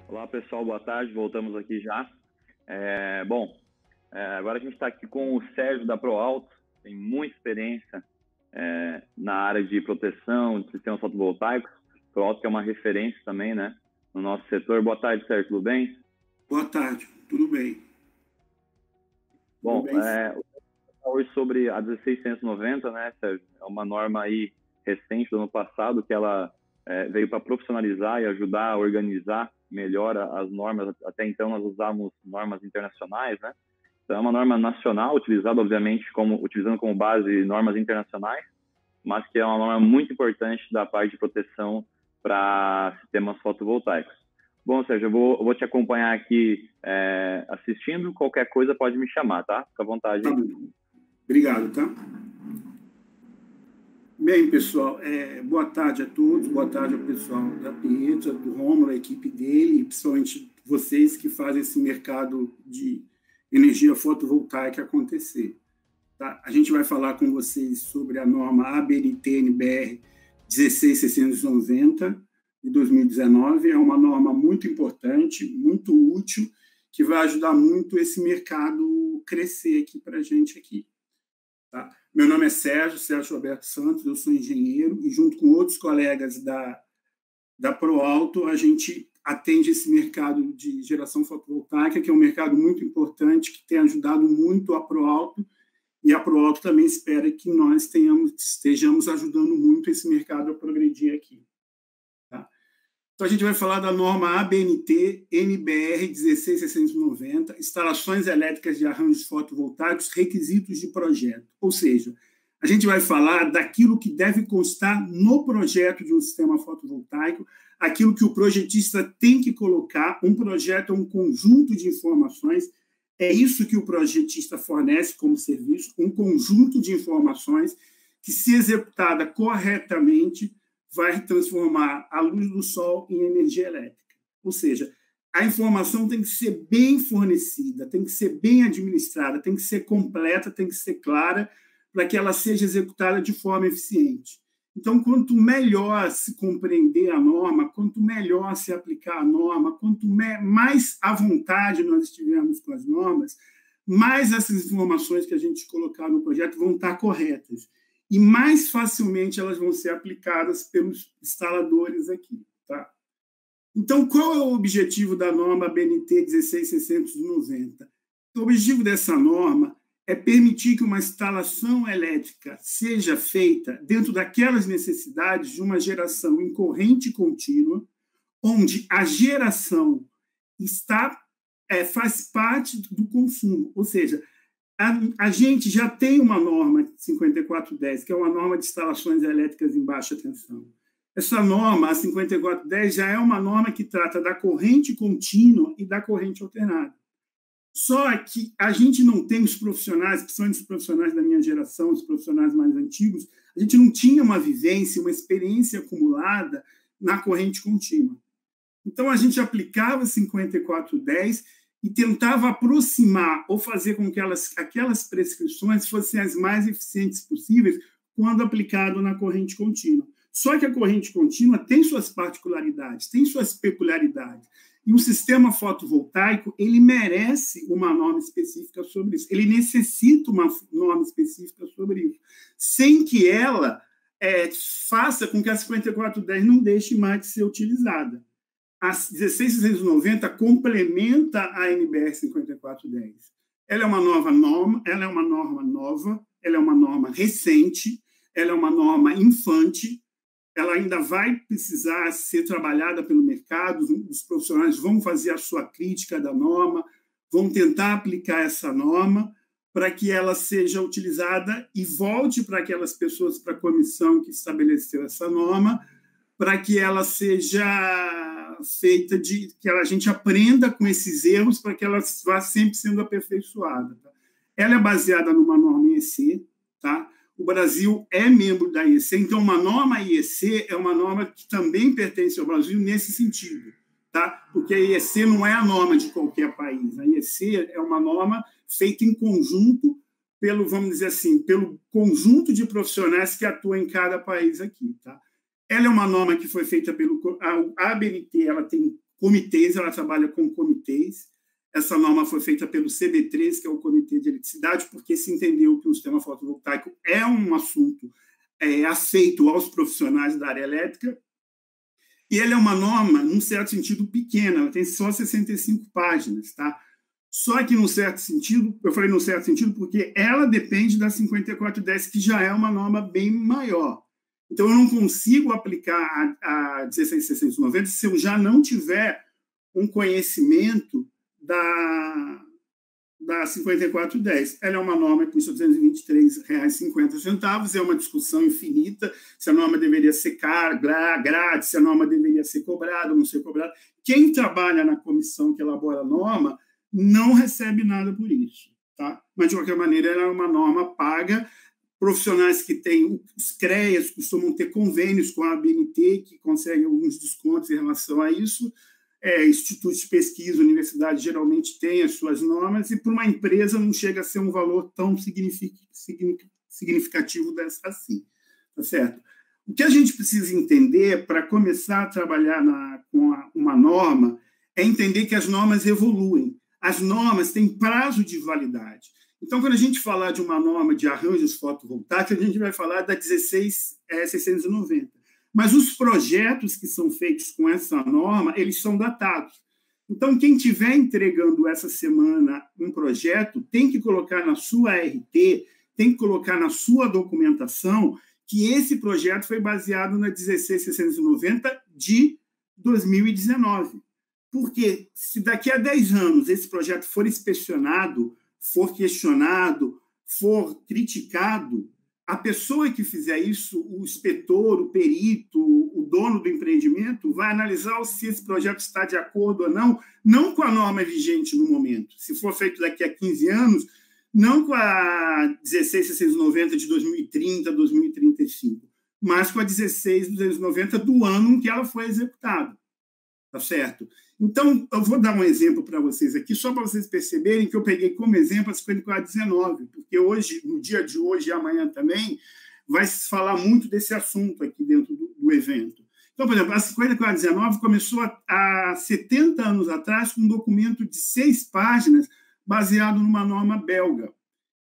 Olá, pessoal, boa tarde. Voltamos aqui já. Agora a gente está aqui com o Sérgio da ProAlto, tem muita experiência na área de proteção de sistemas fotovoltaicos. ProAlto que é uma referência também, né, no nosso setor. Boa tarde, Sérgio, tudo bem? Boa tarde, tudo bem. Bom, hoje sobre a 16190, né, Sérgio? É uma norma aí recente do ano passado que ela veio para profissionalizar e ajudar a organizar melhor as normas. Até então nós usávamos normas internacionais, né? Então é uma norma nacional, utilizada obviamente utilizando como base normas internacionais, mas que é uma norma muito importante da parte de proteção para sistemas fotovoltaicos. Bom, Sérgio, eu vou te acompanhar aqui assistindo. Qualquer coisa pode me chamar, tá? Fica à vontade. Tá bom. Obrigado, tá? Bem, pessoal, boa tarde a todos, boa tarde ao pessoal da Pietra, do Rômulo, a equipe dele, e principalmente vocês que fazem esse mercado de energia fotovoltaica acontecer. Tá? A gente vai falar com vocês sobre a norma ABNT-NBR 16690 de 2019. É uma norma muito importante, muito útil, que vai ajudar muito esse mercado crescer aqui para a gente aqui. Tá? Meu nome é Sérgio Roberto Santos, eu sou engenheiro e junto com outros colegas da ProAlto, a gente atende esse mercado de geração fotovoltaica, que é um mercado muito importante, que tem ajudado muito a ProAlto, e a ProAlto também espera que nós estejamos ajudando muito esse mercado a progredir aqui. Tá? Então, a gente vai falar da norma ABNT-NBR 16690, instalações elétricas de arranjos fotovoltaicos, requisitos de projeto. Ou seja, a gente vai falar daquilo que deve constar no projeto de um sistema fotovoltaico, aquilo que o projetista tem que colocar. Um projeto é um conjunto de informações, é isso que o projetista fornece como serviço, um conjunto de informações que, se executada corretamente, vai transformar a luz do sol em energia elétrica. Ou seja, a informação tem que ser bem fornecida, tem que ser bem administrada, tem que ser completa, tem que ser clara, para que ela seja executada de forma eficiente. Então, quanto melhor se compreender a norma, quanto melhor se aplicar a norma, quanto mais à vontade nós estivermos com as normas, mais essas informações que a gente colocar no projeto vão estar corretas. E mais facilmente elas vão ser aplicadas pelos instaladores aqui. Tá? Então, qual é o objetivo da norma BNT 16690? O objetivo dessa norma é permitir que uma instalação elétrica seja feita dentro daquelas necessidades de uma geração em corrente contínua, onde a geração faz parte do consumo, ou seja, a gente já tem uma norma 5410, que é uma norma de instalações elétricas em baixa tensão. Essa norma, a 5410, já é uma norma que trata da corrente contínua e da corrente alternada. Só que a gente não tem os profissionais, principalmente os profissionais da minha geração, os profissionais mais antigos, a gente não tinha uma vivência, uma experiência acumulada na corrente contínua. Então, a gente aplicava 5410 e tentava aproximar ou fazer com que aquelas prescrições fossem as mais eficientes possíveis quando aplicado na corrente contínua. Só que a corrente contínua tem suas particularidades, tem suas peculiaridades. E o sistema fotovoltaico, ele merece uma norma específica sobre isso. Ele necessita uma norma específica sobre isso, sem que ela faça com que a 5410 não deixe mais de ser utilizada. A 16690 complementa a NBR 5410. Ela é uma nova norma, ela é uma norma nova, ela é uma norma recente, ela é uma norma infante, ela ainda vai precisar ser trabalhada pelo mercado, os profissionais vão fazer a sua crítica da norma, vão tentar aplicar essa norma para que ela seja utilizada e volte para aquelas pessoas, para a comissão que estabeleceu essa norma, para que ela seja feita que a gente aprenda com esses erros para que ela vá sempre sendo aperfeiçoada. Tá? Ela é baseada numa norma IEC, tá? O Brasil é membro da IEC, então uma norma IEC é uma norma que também pertence ao Brasil nesse sentido, tá? Porque a IEC não é a norma de qualquer país, a IEC é uma norma feita em conjunto vamos dizer assim, pelo conjunto de profissionais que atuam em cada país aqui, tá? Ela é uma norma que foi feita a ABNT, ela tem comitês, ela trabalha com comitês. Essa norma foi feita pelo CB3, que é o Comitê de Eletricidade, porque se entendeu que o sistema fotovoltaico é um assunto aceito aos profissionais da área elétrica, e ela é uma norma, num certo sentido, pequena, ela tem só 65 páginas, tá? Só que, num certo sentido, eu falei num certo sentido porque ela depende da 5410, que já é uma norma bem maior. Então, eu não consigo aplicar a 16.690 se eu já não tiver um conhecimento da 5410. Ela é uma norma que custa R$ 223,50, é uma discussão infinita se a norma deveria ser grátis, se a norma deveria ser cobrada ou não ser cobrada. Quem trabalha na comissão que elabora a norma não recebe nada por isso, tá? Mas, de qualquer maneira, ela é uma norma paga. Profissionais que têm os CREAs costumam ter convênios com a ABNT, que conseguem alguns descontos em relação a isso. Institutos de pesquisa, universidades geralmente têm as suas normas, e para uma empresa não chega a ser um valor tão significativo assim, tá certo? O que a gente precisa entender para começar a trabalhar com uma norma é entender que as normas evoluem. As normas têm prazo de validade. Então, quando a gente falar de uma norma de arranjos fotovoltaicos, a gente vai falar da 16.690. Mas os projetos que são feitos com essa norma, eles são datados. Então, quem estiver entregando essa semana um projeto tem que colocar na sua ART, tem que colocar na sua documentação que esse projeto foi baseado na 16.690 de 2019. Porque se daqui a 10 anos esse projeto for inspecionado, for questionado, for criticado, a pessoa que fizer isso, o inspetor, o perito, o dono do empreendimento, vai analisar se esse projeto está de acordo ou não com a norma vigente no momento. Se for feito daqui a 15 anos, não com a 16.690 de 2030, 2035, mas com a 16.290 do ano em que ela foi executada. Tá certo? Então, eu vou dar um exemplo para vocês aqui, só para vocês perceberem que eu peguei como exemplo a 5419, porque hoje, no dia de hoje e amanhã também, vai se falar muito desse assunto aqui dentro do evento. Então, por exemplo, a 5419 começou há 70 anos atrás com um documento de 6 páginas baseado numa norma belga.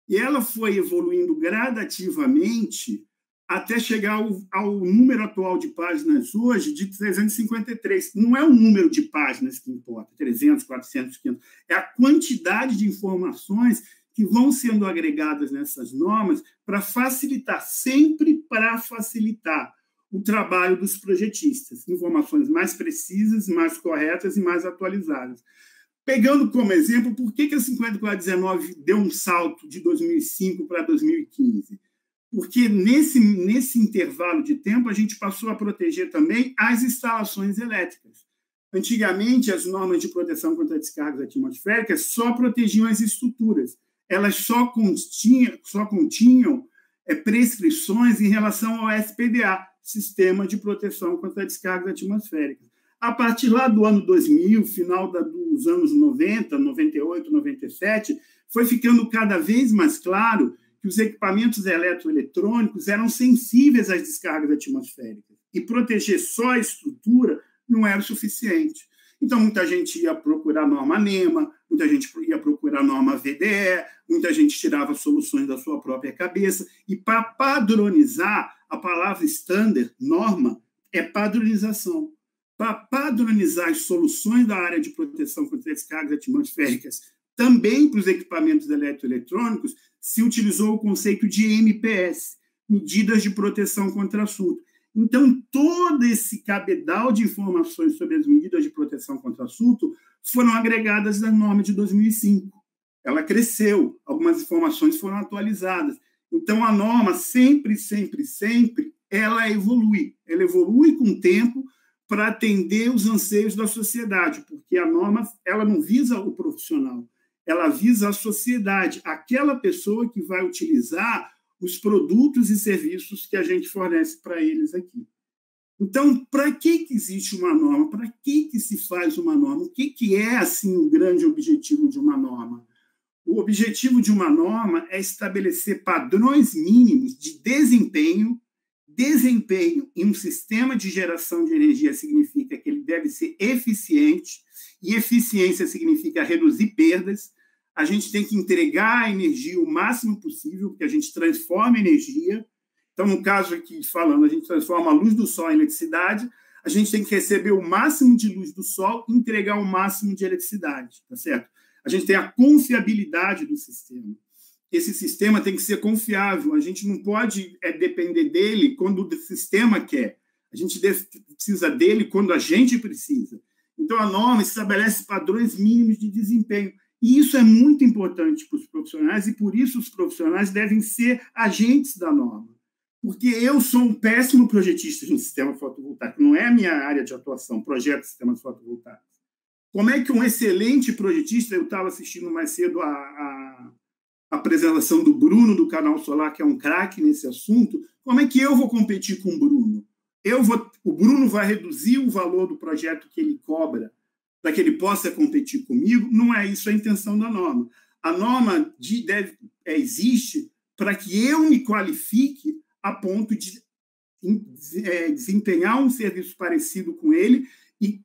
E ela foi evoluindo gradativamente até chegar ao número atual de páginas hoje de 353. Não é o número de páginas que importa, 300, 400, 500. É a quantidade de informações que vão sendo agregadas nessas normas para facilitar, sempre para facilitar o trabalho dos projetistas. Informações mais precisas, mais corretas e mais atualizadas. Pegando como exemplo, por que a 5419 deu um salto de 2005 para 2015? Porque nesse intervalo de tempo a gente passou a proteger também as instalações elétricas. Antigamente, as normas de proteção contra descargas atmosféricas só protegiam as estruturas. Elas só continham prescrições em relação ao SPDA, Sistema de Proteção contra Descargas Atmosféricas. A partir lá do ano 2000, final dos anos 90, 98, 97, foi ficando cada vez mais claro que os equipamentos eletroeletrônicos eram sensíveis às descargas atmosféricas e proteger só a estrutura não era o suficiente. Então, muita gente ia procurar a norma NEMA, muita gente ia procurar a norma VDE, muita gente tirava soluções da sua própria cabeça. E para padronizar, a palavra standard, norma, é padronização. Para padronizar as soluções da área de proteção contra descargas atmosféricas também para os equipamentos eletroeletrônicos, se utilizou o conceito de MPS, medidas de proteção contra surto. Então, todo esse cabedal de informações sobre as medidas de proteção contra surto foram agregadas na norma de 2005. Ela cresceu, algumas informações foram atualizadas. Então, a norma sempre, ela evolui. Ela evolui com o tempo para atender os anseios da sociedade, porque a norma ela não visa o profissional, ela visa a sociedade, aquela pessoa que vai utilizar os produtos e serviços que a gente fornece para eles aqui. Então, para que existe uma norma? Para que se faz uma norma? O que é, assim, o grande objetivo de uma norma? O objetivo de uma norma é estabelecer padrões mínimos de desempenho. Desempenho em um sistema de geração de energia significa que ele deve ser eficiente, e eficiência significa reduzir perdas. A gente tem que entregar a energia o máximo possível, porque a gente transforma energia. Então, no caso aqui, falando, a gente transforma a luz do sol em eletricidade, a gente tem que receber o máximo de luz do sol e entregar o máximo de eletricidade, tá certo? A gente tem a confiabilidade do sistema. Esse sistema tem que ser confiável, a gente não pode depender dele quando o sistema quer, a gente precisa dele quando a gente precisa. Então, a norma estabelece padrões mínimos de desempenho, e isso é muito importante para os profissionais, e por isso os profissionais devem ser agentes da norma. Porque eu sou um péssimo projetista de um sistema fotovoltaico, não é a minha área de atuação, projeto de sistemas fotovoltaicos. Como é que um excelente projetista, eu estava assistindo mais cedo a apresentação do Bruno, do Canal Solar, que é um craque nesse assunto, como é que eu vou competir com o Bruno? O Bruno vai reduzir o valor do projeto que ele cobra para que ele possa competir comigo? Não é isso a intenção da norma. A norma existe para que eu me qualifique a ponto de desempenhar um serviço parecido com ele e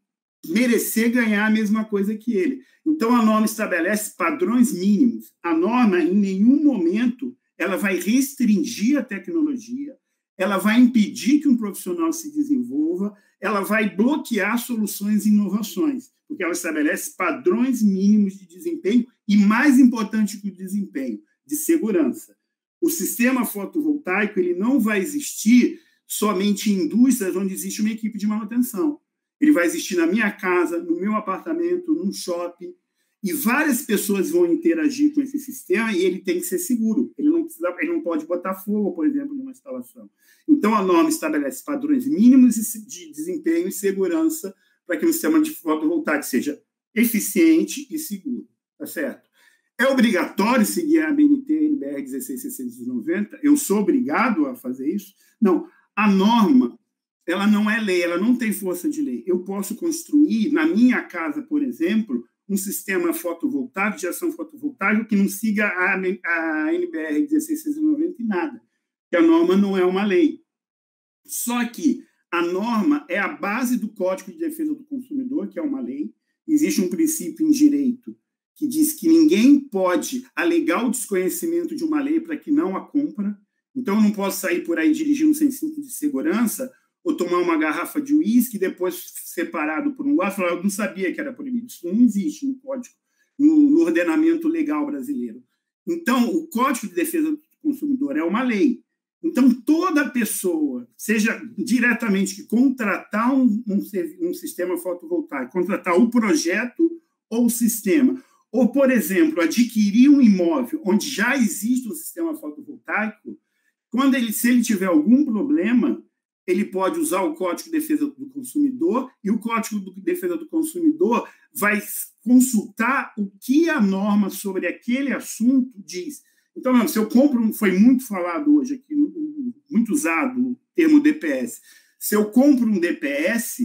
merecer ganhar a mesma coisa que ele. Então, a norma estabelece padrões mínimos. A norma, em nenhum momento, ela vai restringir a tecnologia, ela vai impedir que um profissional se desenvolva, ela vai bloquear soluções e inovações, porque ela estabelece padrões mínimos de desempenho e, mais importante que o desempenho, de segurança. O sistema fotovoltaico ele não vai existir somente em indústrias onde existe uma equipe de manutenção. Ele vai existir na minha casa, no meu apartamento, num shopping, e várias pessoas vão interagir com esse sistema e ele tem que ser seguro. Ele não pode botar fogo, por exemplo, numa instalação. Então, a norma estabelece padrões mínimos de desempenho e segurança para que o sistema de fotovoltaico seja eficiente e seguro. Tá certo? É obrigatório seguir a ABNT NBR 16690? Eu sou obrigado a fazer isso? Não. A norma ela não é lei, ela não tem força de lei. Eu posso construir, na minha casa, por exemplo, um sistema fotovoltaico, de geração fotovoltaica, que não siga a NBR 16690 em nada, porque a norma não é uma lei. Só que a norma é a base do Código de Defesa do Consumidor, que é uma lei. Existe um princípio em direito que diz que ninguém pode alegar o desconhecimento de uma lei para que não a cumpra. Então, eu não posso sair por aí dirigindo sem cinto de segurança ou tomar uma garrafa de uísque e depois separado por um lado, falar, eu não sabia que era proibido. Isso não existe no código, no ordenamento legal brasileiro. Então, o Código de Defesa do Consumidor é uma lei. Então, toda pessoa, seja diretamente que contratar um sistema fotovoltaico, contratar o projeto ou o sistema, ou, por exemplo, adquirir um imóvel onde já existe um sistema fotovoltaico, se ele tiver algum problema, ele pode usar o Código de Defesa do Consumidor e o Código de Defesa do Consumidor vai consultar o que a norma sobre aquele assunto diz. Então, se eu compro, foi muito falado hoje aqui, muito usado o termo DPS. Se eu compro um DPS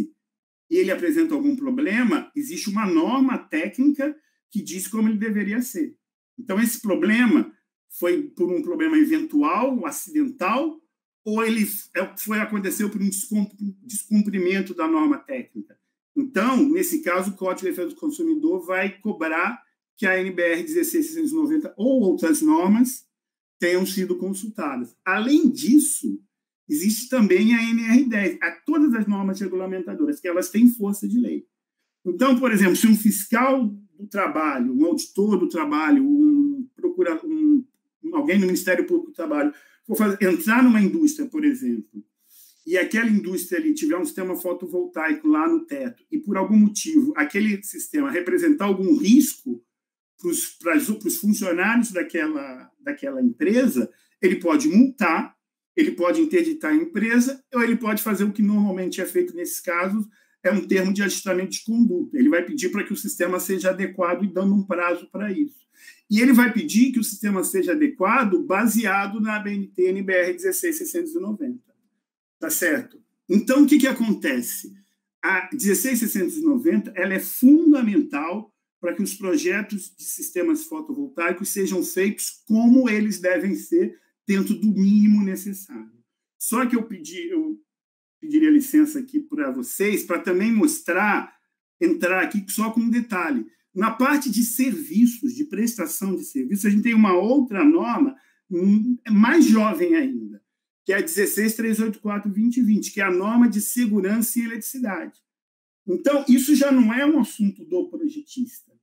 e ele apresenta algum problema, existe uma norma técnica que diz como ele deveria ser. Então, esse problema foi por um problema eventual, acidental, ou ele aconteceu por um descumprimento da norma técnica. Então, nesse caso, o Código de Defesa do Consumidor vai cobrar que a NBR 16690 ou outras normas tenham sido consultadas. Além disso, existe também a NR10, todas as normas regulamentadoras, que elas têm força de lei. Então, por exemplo, se um fiscal do trabalho, um auditor do trabalho, alguém no Ministério Público do Trabalho, entrar numa indústria, por exemplo, e aquela indústria ali tiver um sistema fotovoltaico lá no teto, e por algum motivo aquele sistema representar algum risco para os funcionários daquela empresa, ele pode multar, ele pode interditar a empresa, ou ele pode fazer o que normalmente é feito nesses casos, é um termo de ajustamento de conduta. Ele vai pedir para que o sistema seja adequado e dando um prazo para isso. E ele vai pedir que o sistema seja adequado baseado na ABNT NBR 16690. Tá certo? Então, o que acontece? A 16690 ela é fundamental para que os projetos de sistemas fotovoltaicos sejam feitos como eles devem ser, dentro do mínimo necessário. Só que eu pediria licença aqui para vocês, para também entrar aqui só com um detalhe. Na parte de serviços, de prestação de serviços, a gente tem uma outra norma mais jovem ainda, que é a 16.384/2020, que é a norma de segurança em eletricidade. Então, isso já não é um assunto do projetista,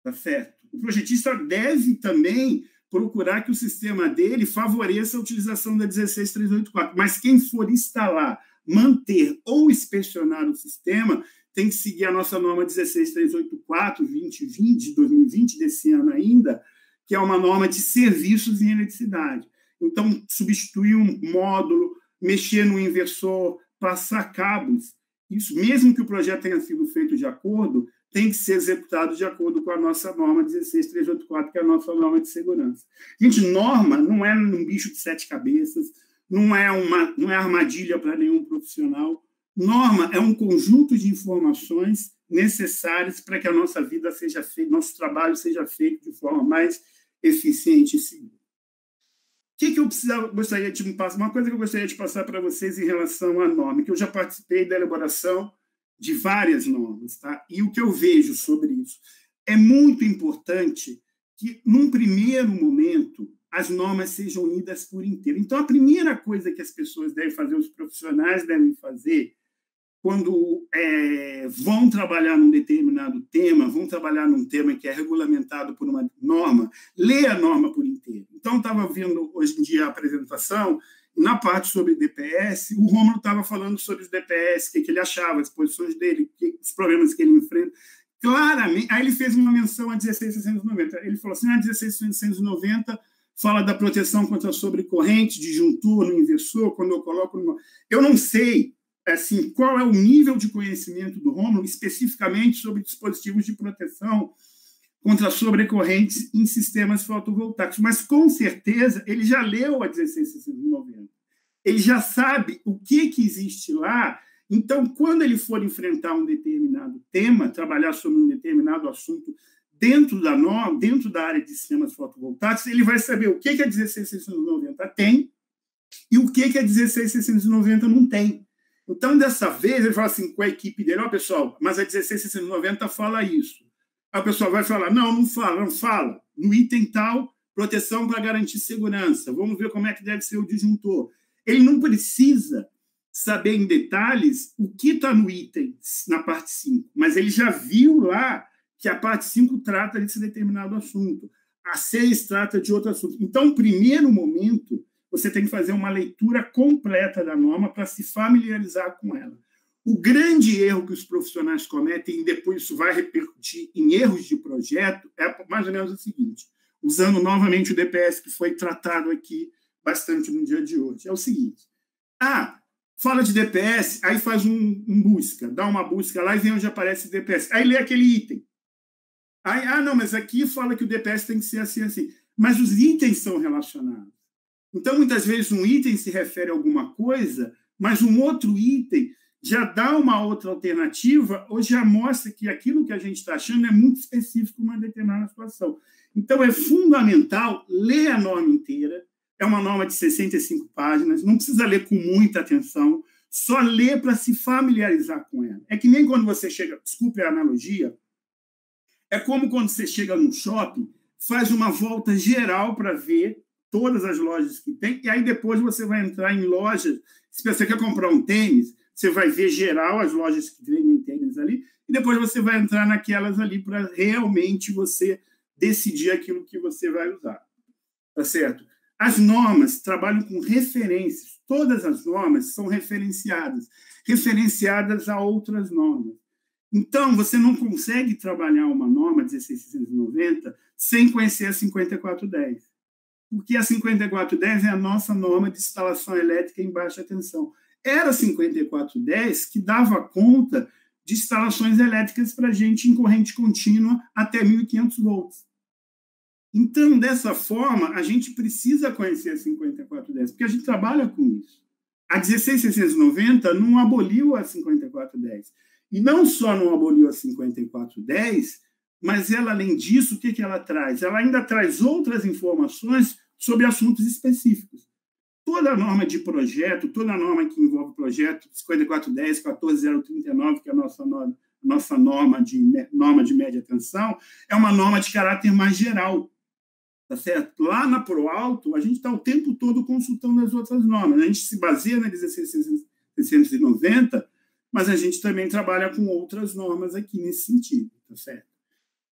tá certo? O projetista deve também procurar que o sistema dele favoreça a utilização da 16.384, mas quem for instalar, manter ou inspecionar o sistema tem que seguir a nossa norma 16.384/2020, de 2020, desse ano ainda, que é uma norma de serviços em eletricidade. Então, substituir um módulo, mexer no inversor, passar cabos, isso, mesmo que o projeto tenha sido feito de acordo, tem que ser executado de acordo com a nossa norma 16.384, que é a nossa norma de segurança. Gente, norma não é um bicho de 7 cabeças, não é armadilha para nenhum profissional. Norma é um conjunto de informações necessárias para que a nossa vida seja feita, nosso trabalho seja feito de forma mais eficiente e segura. O que eu gostaria de passar? Uma coisa que eu gostaria de passar para vocês em relação à norma, que eu já participei da elaboração de várias normas, tá? E o que eu vejo sobre isso é muito importante que, num primeiro momento, as normas sejam unidas por inteiro. Então, a primeira coisa que as pessoas devem fazer, os profissionais devem fazer, quando vão trabalhar num determinado tema, vão trabalhar num tema que é regulamentado por uma norma, lê a norma por inteiro. Então, eu estava vendo hoje em dia a apresentação, na parte sobre DPS, o Rômulo estava falando sobre os DPS, o que ele achava, as posições dele, os problemas que ele enfrenta. Claramente, aí ele fez uma menção a 16.690. Ele falou assim, 16.690 fala da proteção contra sobrecorrente, disjuntor no inversor, quando eu coloco... Eu não sei assim, qual é o nível de conhecimento do Rômulo especificamente sobre dispositivos de proteção contra sobrecorrentes em sistemas fotovoltaicos, mas com certeza ele já leu a 16.690. Ele já sabe o que existe lá. Então, quando ele for enfrentar um determinado tema, trabalhar sobre um determinado assunto dentro da norma, dentro da área de sistemas fotovoltaicos, ele vai saber o que a 16.690 tem e o que a 16.690 não tem. Então, dessa vez, ele fala assim com a equipe dele, pessoal, mas a 16.690 fala isso. A pessoa vai falar, não fala. No item tal, proteção para garantir segurança. Vamos ver como é que deve ser o disjuntor. Ele não precisa saber em detalhes o que está no item, na parte 5, mas ele já viu lá que a parte 5 trata desse determinado assunto. A 6 trata de outro assunto. Então, no primeiro momento, você tem que fazer uma leitura completa da norma para se familiarizar com ela. O grande erro que os profissionais cometem, e depois isso vai repercutir em erros de projeto, é mais ou menos o seguinte, usando novamente o DPS que foi tratado aqui bastante no dia de hoje. É o seguinte, fala de DPS, aí faz um busca, dá uma busca lá e vê onde aparece o DPS. Aí lê aquele item. Aí, não, mas aqui fala que o DPS tem que ser assim, assim. Mas os itens são relacionados. Então, muitas vezes, um item se refere a alguma coisa, mas um outro item já dá uma outra alternativa ou já mostra que aquilo que a gente está achando é muito específico numa determinada situação. Então, é fundamental ler a norma inteira. É uma norma de 65 páginas, não precisa ler com muita atenção, só ler para se familiarizar com ela. É que nem quando você chega, desculpe a analogia, é como quando você chega num shopping, faz uma volta geral para ver todas as lojas que tem, e aí depois você vai entrar em lojas. Se você quer comprar um tênis, você vai ver geral as lojas que vendem tênis ali, e depois você vai entrar naquelas ali para realmente você decidir aquilo que você vai usar. Tá certo? As normas trabalham com referências. Todas as normas são referenciadas a outras normas. Então, você não consegue trabalhar uma norma 16.690 sem conhecer a 5410. Porque a 5410 é a nossa norma de instalação elétrica em baixa tensão. Era a 5410 que dava conta de instalações elétricas para a gente em corrente contínua até 1.500 volts. Então, dessa forma, a gente precisa conhecer a 5410, porque a gente trabalha com isso. A 16.690 não aboliu a 5410. E não só não aboliu a 5410, mas ela, além disso, o que ela traz? Ela ainda traz outras informações sobre assuntos específicos. toda a norma de projeto, toda a norma que envolve projeto, 5410, 14039, que é a nossa norma de média tensão, é uma norma de caráter mais geral. Tá certo? Lá na ProAlto, a gente está o tempo todo consultando as outras normas. A gente se baseia na 16690, mas a gente também trabalha com outras normas aqui nesse sentido. Tá certo?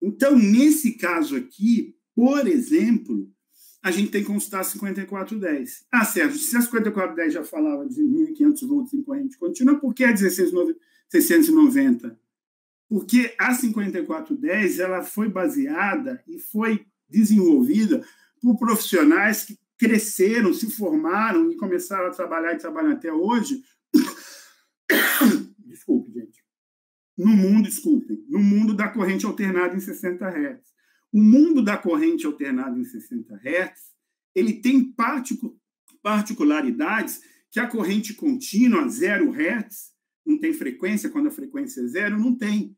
Então, nesse caso aqui, por exemplo, a gente tem que consultar a 5410. Ah, Sérgio, se a 5410 já falava de 1.500 volts em corrente contínua, por que a 16690? Porque a 5410 ela foi baseada e foi desenvolvida por profissionais que cresceram, se formaram e começaram a trabalhar e trabalham até hoje. Desculpe, gente. No mundo da corrente alternada em 60 Hz. O mundo da corrente alternada em 60 Hz, ele tem particularidades que a corrente contínua, 0 Hz, não tem frequência, quando a frequência é 0, não tem.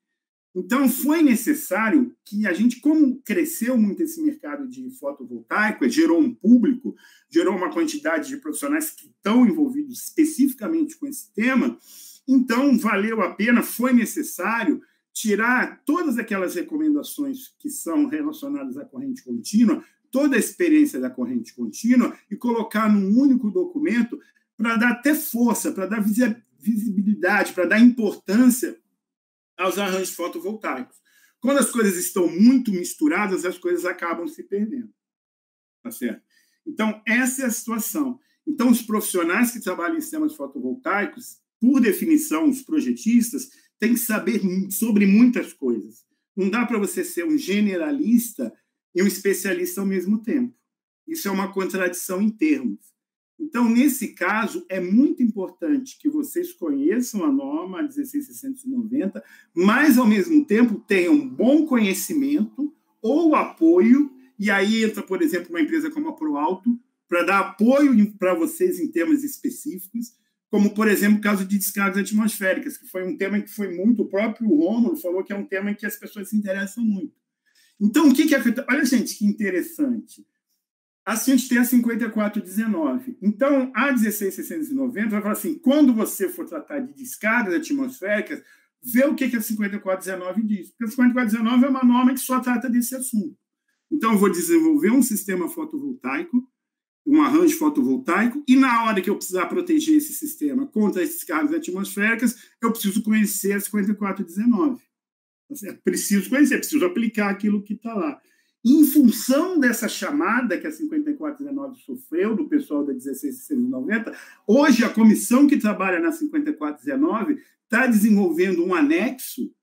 Então, foi necessário que a gente, como cresceu muito esse mercado de fotovoltaico, gerou um público, gerou uma quantidade de profissionais que estão envolvidos especificamente com esse tema, então valeu a pena, foi necessário tirar todas aquelas recomendações que são relacionadas à corrente contínua, toda a experiência da corrente contínua, e colocar num único documento para dar até força, para dar visibilidade, para dar importância aos arranjos fotovoltaicos. Quando as coisas estão muito misturadas, as coisas acabam se perdendo. Tá certo? Então, essa é a situação. Então, os profissionais que trabalham em sistemas fotovoltaicos, por definição, os projetistas, têm que saber sobre muitas coisas. Não dá para você ser um generalista e um especialista ao mesmo tempo. Isso é uma contradição em termos. Então, nesse caso, é muito importante que vocês conheçam a norma 16690, mas, ao mesmo tempo, tenham bom conhecimento ou apoio, e aí entra, por exemplo, uma empresa como a ProAlto, para dar apoio para vocês em temas específicos, como, por exemplo, o caso de descargas atmosféricas, que foi um tema que foi muito, o próprio Rômulo falou que é um tema em que as pessoas se interessam muito. Então, o que é feito? Olha, gente, que interessante. Assim, a gente tem a 5419. Então, a 16690 vai falar assim, quando você for tratar de descargas atmosféricas, vê o que a 5419 diz. Porque a 5419 é uma norma que só trata desse assunto. Então, eu vou desenvolver um sistema fotovoltaico, um arranjo fotovoltaico, e na hora que eu precisar proteger esse sistema contra as descargas atmosféricas, eu preciso conhecer a 5419. Preciso conhecer, preciso aplicar aquilo que está lá. E, em função dessa chamada que a 5419 sofreu do pessoal da 16690, hoje a comissão que trabalha na 5419 está desenvolvendo um anexo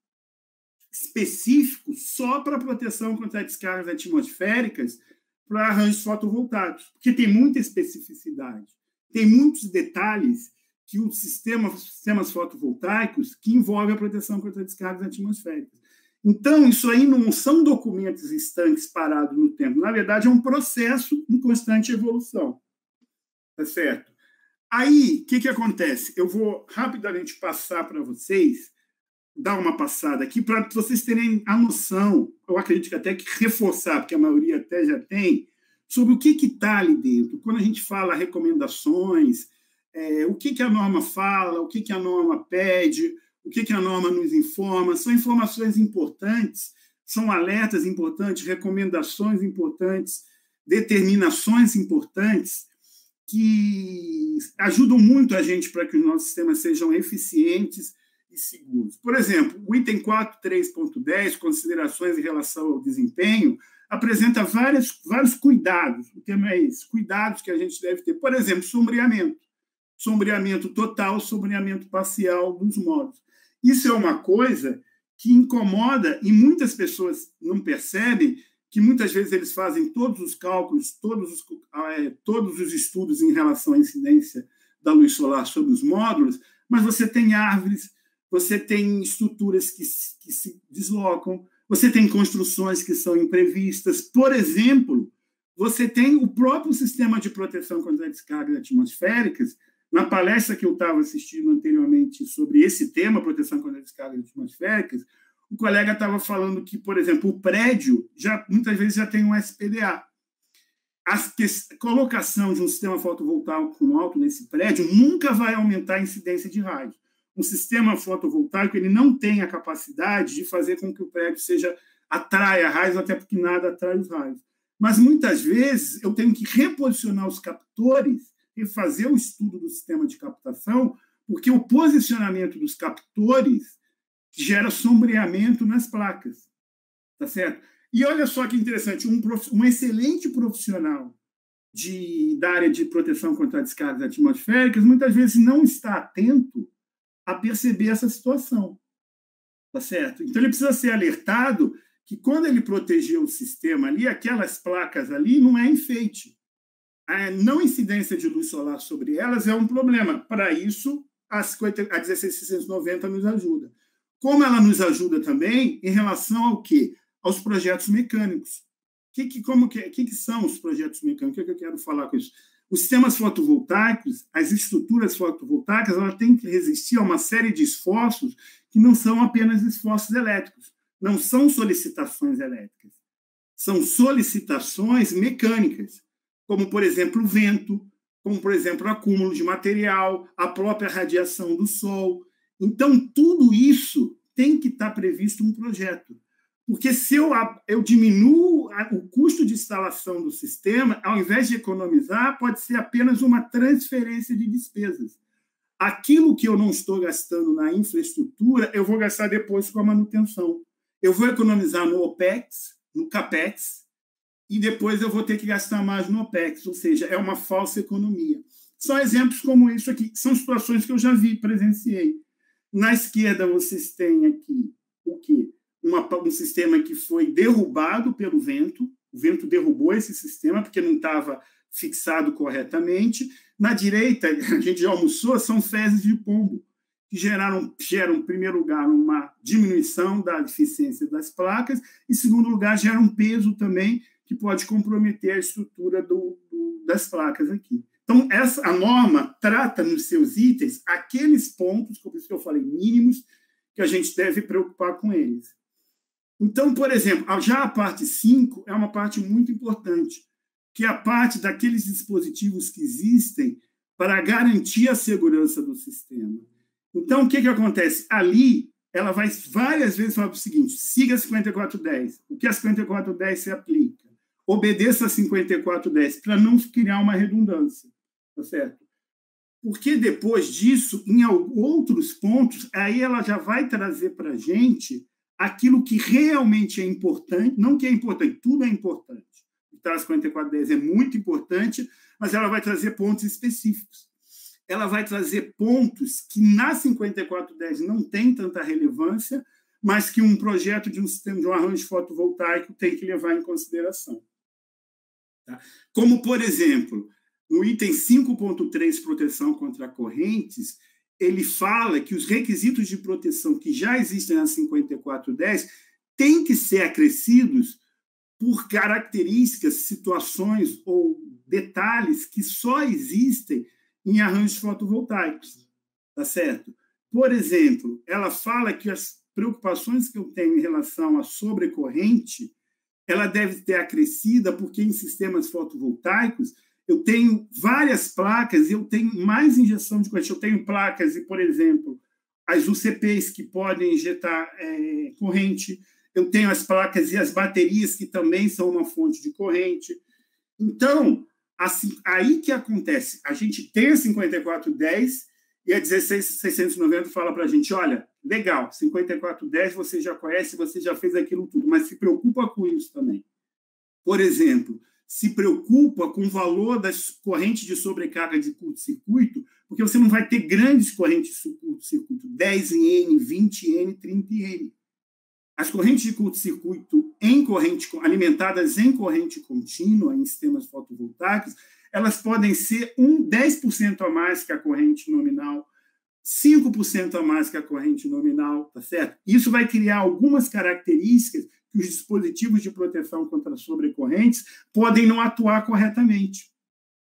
específico só para proteção contra descargas atmosféricas para arranjos fotovoltaicos, porque tem muita especificidade, tem muitos detalhes que os sistemas fotovoltaicos que envolvem a proteção contra descargas atmosféricas. Então, isso aí não são documentos estanques parados no tempo. Na verdade, é um processo em constante evolução. Tá certo? Aí, o que acontece? Eu vou rapidamente passar para vocês, dar uma passada aqui, para vocês terem a noção, eu acredito que até que reforçar, porque a maioria até já tem, sobre o que está ali dentro. Quando a gente fala recomendações, o que a norma fala, o que a norma pede, o que a norma nos informa, são informações importantes, são alertas importantes, recomendações importantes, determinações importantes que ajudam muito a gente para que os nossos sistemas sejam eficientes e seguros. Por exemplo, o item 4.3.10, considerações em relação ao desempenho, apresenta vários cuidados. O tema é esse, cuidados que a gente deve ter. Por exemplo, sombreamento total, sombreamento parcial dos módulos. Isso é uma coisa que incomoda e muitas pessoas não percebem que muitas vezes eles fazem todos os cálculos, todos os estudos em relação à incidência da luz solar sobre os módulos, mas você tem árvores, você tem estruturas que se deslocam, você tem construções que são imprevistas. Por exemplo, você tem o próprio sistema de proteção contra descargas atmosféricas. Na palestra que eu estava assistindo anteriormente sobre esse tema, proteção contra descargas atmosféricas, o colega estava falando que, por exemplo, o prédio muitas vezes já tem um SPDA. a colocação de um sistema fotovoltaico com alto nesse prédio nunca vai aumentar a incidência de raios. Um sistema fotovoltaico ele não tem a capacidade de fazer com que o prédio atraia raios, até porque nada atrai os raios. Mas, muitas vezes, eu tenho que reposicionar os captores e fazer o estudo do sistema de captação, porque o posicionamento dos captores gera sombreamento nas placas. Tá certo? E olha só que interessante, um excelente profissional da área de proteção contra descargas atmosféricas muitas vezes não está atento a perceber essa situação. Tá certo? Então, ele precisa ser alertado que, quando ele proteger o sistema ali, aquelas placas ali não é enfeite. A não incidência de luz solar sobre elas é um problema. Para isso, a 16690 nos ajuda. Como ela nos ajuda também em relação ao quê? Aos projetos mecânicos. O que são os projetos mecânicos? O que eu quero falar com isso? Os sistemas fotovoltaicos, as estruturas fotovoltaicas, elas têm que resistir a uma série de esforços que não são apenas esforços elétricos, não são solicitações elétricas, são solicitações mecânicas, como, por exemplo, o vento, como, por exemplo, o acúmulo de material, a própria radiação do sol. Então, tudo isso tem que estar previsto no projeto. Porque se eu diminuo o custo de instalação do sistema, ao invés de economizar, pode ser apenas uma transferência de despesas. Aquilo que eu não estou gastando na infraestrutura, eu vou gastar depois com a manutenção. Eu vou economizar no OPEX, no CAPEX, e depois eu vou ter que gastar mais no OPEX, ou seja, é uma falsa economia. São exemplos como isso aqui, são situações que eu já vi, presenciei. Na esquerda, vocês têm aqui o quê? Um sistema que foi derrubado pelo vento, o vento derrubou esse sistema porque não estava fixado corretamente. Na direita, a gente já almoçou, são fezes de pombo, que geram, em primeiro lugar, uma diminuição da eficiência das placas, e, em segundo lugar, geram um peso também que pode comprometer a estrutura das placas aqui. Então, a norma trata nos seus itens aqueles pontos, por isso que eu falei, mínimos, que a gente deve preocupar com eles. Então, por exemplo, já a parte 5 é uma parte muito importante, que é a parte daqueles dispositivos que existem para garantir a segurança do sistema. Então, o que acontece? Ali, ela vai várias vezes falar o seguinte: siga a 5410. O que a 5410 se aplica? Obedeça a 5410, para não criar uma redundância. Tá certo? Porque depois disso, em outros pontos, aí ela já vai trazer para a gente aquilo que realmente é importante, não que é importante, tudo é importante. Então, a 5410 é muito importante, mas ela vai trazer pontos específicos. Ela vai trazer pontos que na 5410 não tem tanta relevância, mas que um projeto de um sistema de um arranjo fotovoltaico tem que levar em consideração. Tá? Como, por exemplo, no item 5.3, proteção contra correntes, ele fala que os requisitos de proteção que já existem na 5410 têm que ser acrescidos por características, situações ou detalhes que só existem em arranjos fotovoltaicos. Tá certo? Por exemplo, ela fala que as preocupações que eu tenho em relação à sobrecorrente, ela deve ter acrescida porque em sistemas fotovoltaicos eu tenho várias placas e eu tenho mais injeção de corrente. Eu tenho placas e, por exemplo, as UCPs que podem injetar corrente. Eu tenho as placas e as baterias que também são uma fonte de corrente. Então, assim, aí que acontece. A gente tem a 5410 e a 16690 fala para a gente, olha, legal, 5410 você já conhece, você já fez aquilo tudo, mas se preocupa com isso também. Por exemplo, se preocupa com o valor das correntes de sobrecarga de curto-circuito, porque você não vai ter grandes correntes de curto-circuito, 10 N, 20 N, 30 N. As correntes de curto-circuito alimentadas em corrente contínua, em sistemas fotovoltaicos, elas podem ser 10% a mais que a corrente nominal, 5% a mais que a corrente nominal, tá certo? Isso vai criar algumas características que os dispositivos de proteção contra sobrecorrentes podem não atuar corretamente,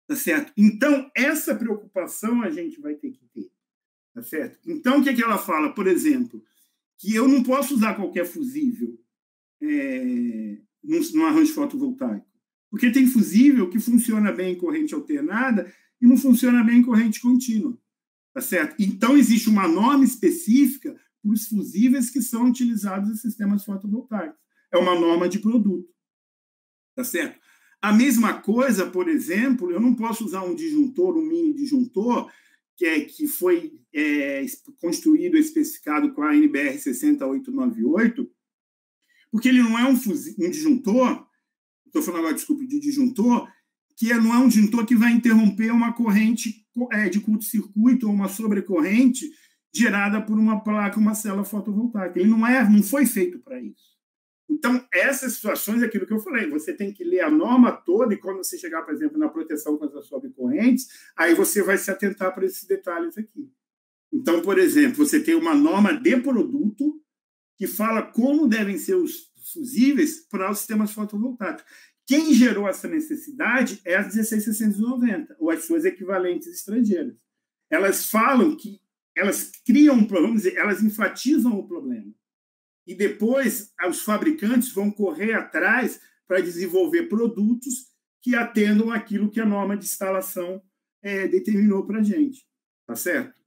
tá certo? Então, essa preocupação a gente vai ter que ter, tá certo? Então, o que ela fala? Por exemplo, que eu não posso usar qualquer fusível num arranjo fotovoltaico. Porque tem fusível que funciona bem em corrente alternada e não funciona bem em corrente contínua. Tá certo? Então, existe uma norma específica para os fusíveis que são utilizados em sistemas fotovoltaicos. É uma norma de produto. Tá certo? A mesma coisa, por exemplo, eu não posso usar um disjuntor, um mini disjuntor, que foi construído e especificado com a NBR 60898, porque ele não é um disjuntor, estou falando agora, desculpe, de disjuntor, que não é um disjuntor que vai interromper uma corrente de curto-circuito ou uma sobrecorrente gerada por uma placa, uma célula fotovoltaica. Ele não foi feito para isso. Então, essas situações é aquilo que eu falei, você tem que ler a norma toda e quando você chegar, por exemplo, na proteção contra sobrecorrentes, aí você vai se atentar para esses detalhes aqui. Então, por exemplo, você tem uma norma de produto que fala como devem ser os fusíveis para os sistemas fotovoltaicos. Quem gerou essa necessidade é as 16690, ou as suas equivalentes estrangeiras. Elas falam que elas criam, vamos dizer, elas enfatizam o problema. E depois os fabricantes vão correr atrás para desenvolver produtos que atendam aquilo que a norma de instalação determinou para a gente. Tá certo?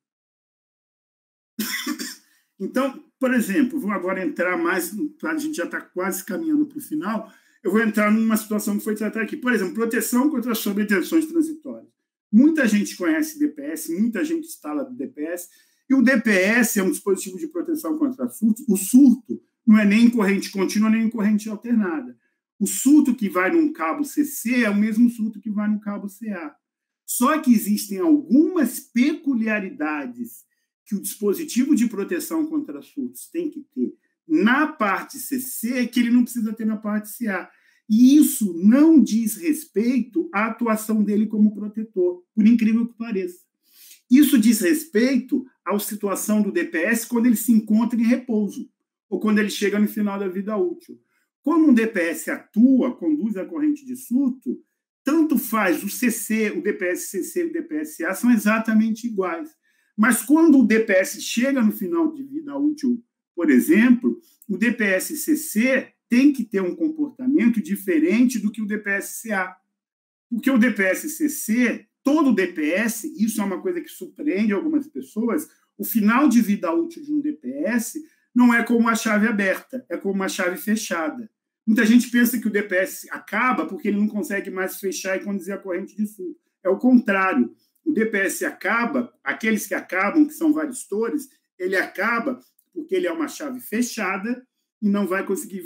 Então, por exemplo, vou agora entrar mais, a gente já está quase caminhando para o final, eu vou entrar numa situação que foi tratada aqui. Por exemplo, proteção contra sobretensões transitórias. Muita gente conhece DPS, muita gente instala DPS, e o DPS é um dispositivo de proteção contra surto. O surto não é nem em corrente contínua, nem em corrente alternada. O surto que vai num cabo CC é o mesmo surto que vai no cabo CA. Só que existem algumas peculiaridades que o dispositivo de proteção contra surtos tem que ter na parte CC que ele não precisa ter na parte CA. E isso não diz respeito à atuação dele como protetor, por incrível que pareça. Isso diz respeito à situação do DPS quando ele se encontra em repouso, ou quando ele chega no final da vida útil. Quando um DPS atua, conduz a corrente de surto, tanto faz o CC, o DPS-CC e o DPS-A são exatamente iguais. Mas quando o DPS chega no final de vida útil, por exemplo, o DPS-CC tem que ter um comportamento diferente do que o DPS-CA. Porque o DPS-CC, todo DPS, isso é uma coisa que surpreende algumas pessoas, o final de vida útil de um DPS não é como uma chave aberta, é como uma chave fechada. Muita gente pensa que o DPS acaba porque ele não consegue mais fechar e conduzir a corrente de surto. É o contrário. O DPS acaba, aqueles que acabam, que são varistores, ele acaba porque ele é uma chave fechada e não vai conseguir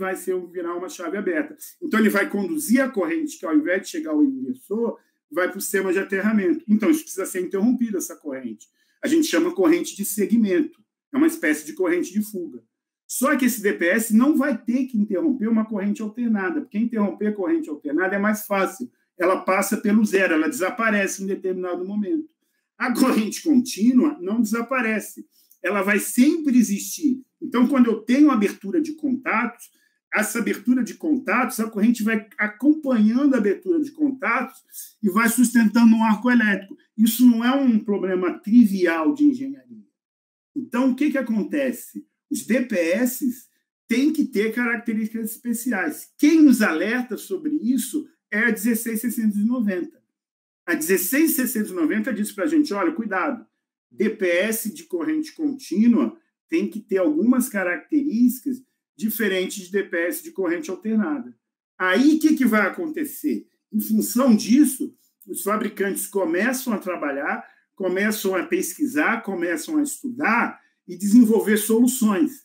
virar uma chave aberta. Então, ele vai conduzir a corrente que, ao invés de chegar ao inversor, vai para o sistema de aterramento. Então, isso precisa ser interrompido, essa corrente. A gente chama corrente de segmento. É uma espécie de corrente de fuga. Só que esse DPS não vai ter que interromper uma corrente alternada, porque interromper a corrente alternada é mais fácil. Ela passa pelo zero, ela desaparece em determinado momento. A corrente contínua não desaparece, ela vai sempre existir. Então, quando eu tenho abertura de contatos, essa abertura de contatos, a corrente vai acompanhando a abertura de contatos e vai sustentando um arco elétrico. Isso não é um problema trivial de engenharia. Então, o que acontece? Os DPS têm que ter características especiais. Quem nos alerta sobre isso é a 16690. A 16690 diz para a gente, olha, cuidado, DPS de corrente contínua tem que ter algumas características diferentes de DPS de corrente alternada. Aí, o que vai acontecer? Em função disso, os fabricantes começam a trabalhar, começam a pesquisar, começam a estudar e desenvolver soluções.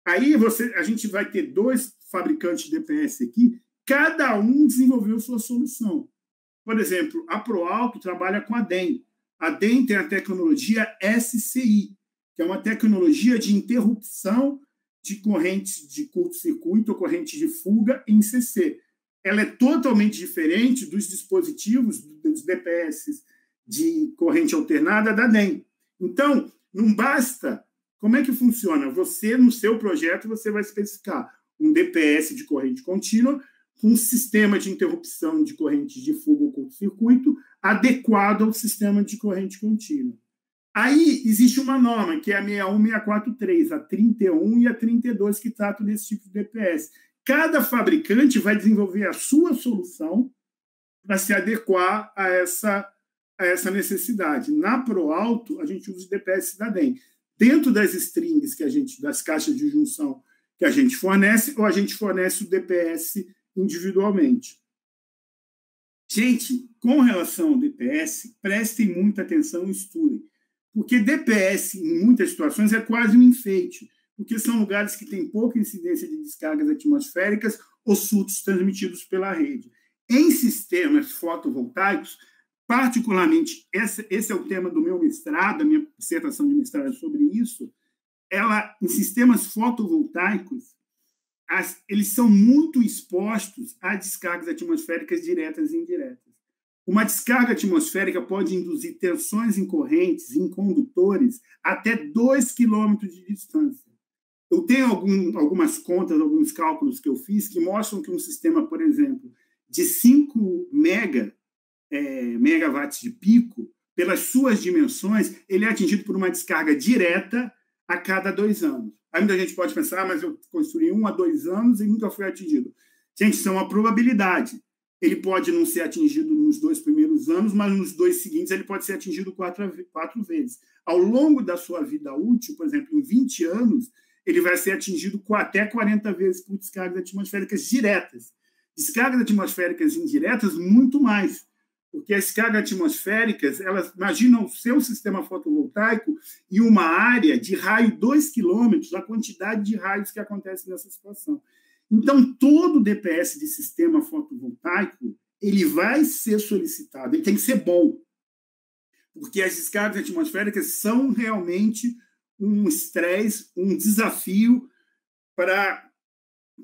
Aí a gente vai ter 2 fabricantes de DPS aqui, cada um desenvolveu sua solução. Por exemplo, a ProAlto trabalha com a DEM. A DEM tem a tecnologia SCI, que é uma tecnologia de interrupção de correntes de curto-circuito ou corrente de fuga em CC. Ela é totalmente diferente dos dispositivos dos DPS de corrente alternada da DEM. Então, não basta... Como é que funciona? Você, no seu projeto, você vai especificar um DPS de corrente contínua com um sistema de interrupção de corrente de fuga ou curto-circuito adequado ao sistema de corrente contínua. Aí existe uma norma, que é a 61643, a 31 e a 32, que tratam desse tipo de DPS. Cada fabricante vai desenvolver a sua solução para se adequar a essa necessidade. Na ProAlto, a gente usa o DPS Cidadem. Dentro das strings das caixas de junção que a gente fornece, ou a gente fornece o DPS individualmente. Gente, com relação ao DPS, prestem muita atenção e estudem, porque DPS, em muitas situações, é quase um enfeite, porque são lugares que têm pouca incidência de descargas atmosféricas ou surtos transmitidos pela rede. Em sistemas fotovoltaicos, particularmente, esse é o tema do meu mestrado, a minha dissertação de mestrado é sobre isso, em sistemas fotovoltaicos, eles são muito expostos a descargas atmosféricas diretas e indiretas. Uma descarga atmosférica pode induzir tensões em correntes, em condutores, até 2 quilômetros de distância. Eu tenho algumas contas, alguns cálculos que eu fiz que mostram que um sistema, por exemplo, de 5 megawatts de pico, pelas suas dimensões, ele é atingido por uma descarga direta a cada 2 anos. Aí muita gente pode pensar, mas eu construí 1 a 2 anos e nunca foi atingido. Gente, isso é uma probabilidade. Ele pode não ser atingido nos 2 primeiros anos, mas nos 2 seguintes ele pode ser atingido 4 vezes. Ao longo da sua vida útil, por exemplo, em 20 anos, ele vai ser atingido até 40 vezes por descargas atmosféricas diretas. Descargas atmosféricas indiretas, muito mais. Porque as descargas atmosféricas, elas imaginam o seu sistema fotovoltaico e uma área de raio 2 quilômetros, a quantidade de raios que acontece nessa situação. Então, todo DPS de sistema fotovoltaico, ele vai ser solicitado, ele tem que ser bom, porque as descargas atmosféricas são realmente um estresse, um desafio para a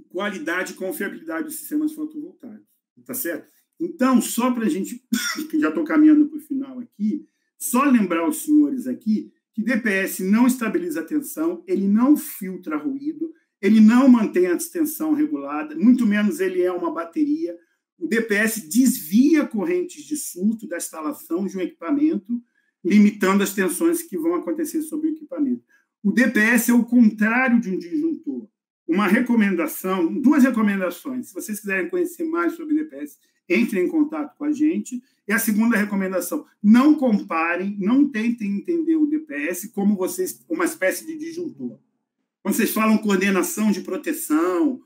qualidade e confiabilidade dos sistemas fotovoltaicos. Tá certo? Então, só para a gente, que já estou caminhando para o final aqui, só lembrar aos senhores aqui que DPS não estabiliza a tensão, ele não filtra ruído, ele não mantém a tensão regulada, muito menos ele é uma bateria. O DPS desvia correntes de surto da instalação de um equipamento, limitando as tensões que vão acontecer sobre o equipamento. O DPS é o contrário de um disjuntor. Uma recomendação, 2 recomendações, se vocês quiserem conhecer mais sobre DPS, entrem em contato com a gente. E a segunda recomendação, não comparem, não tentem entender o DPS como uma espécie de disjuntor. Quando vocês falam coordenação de proteção,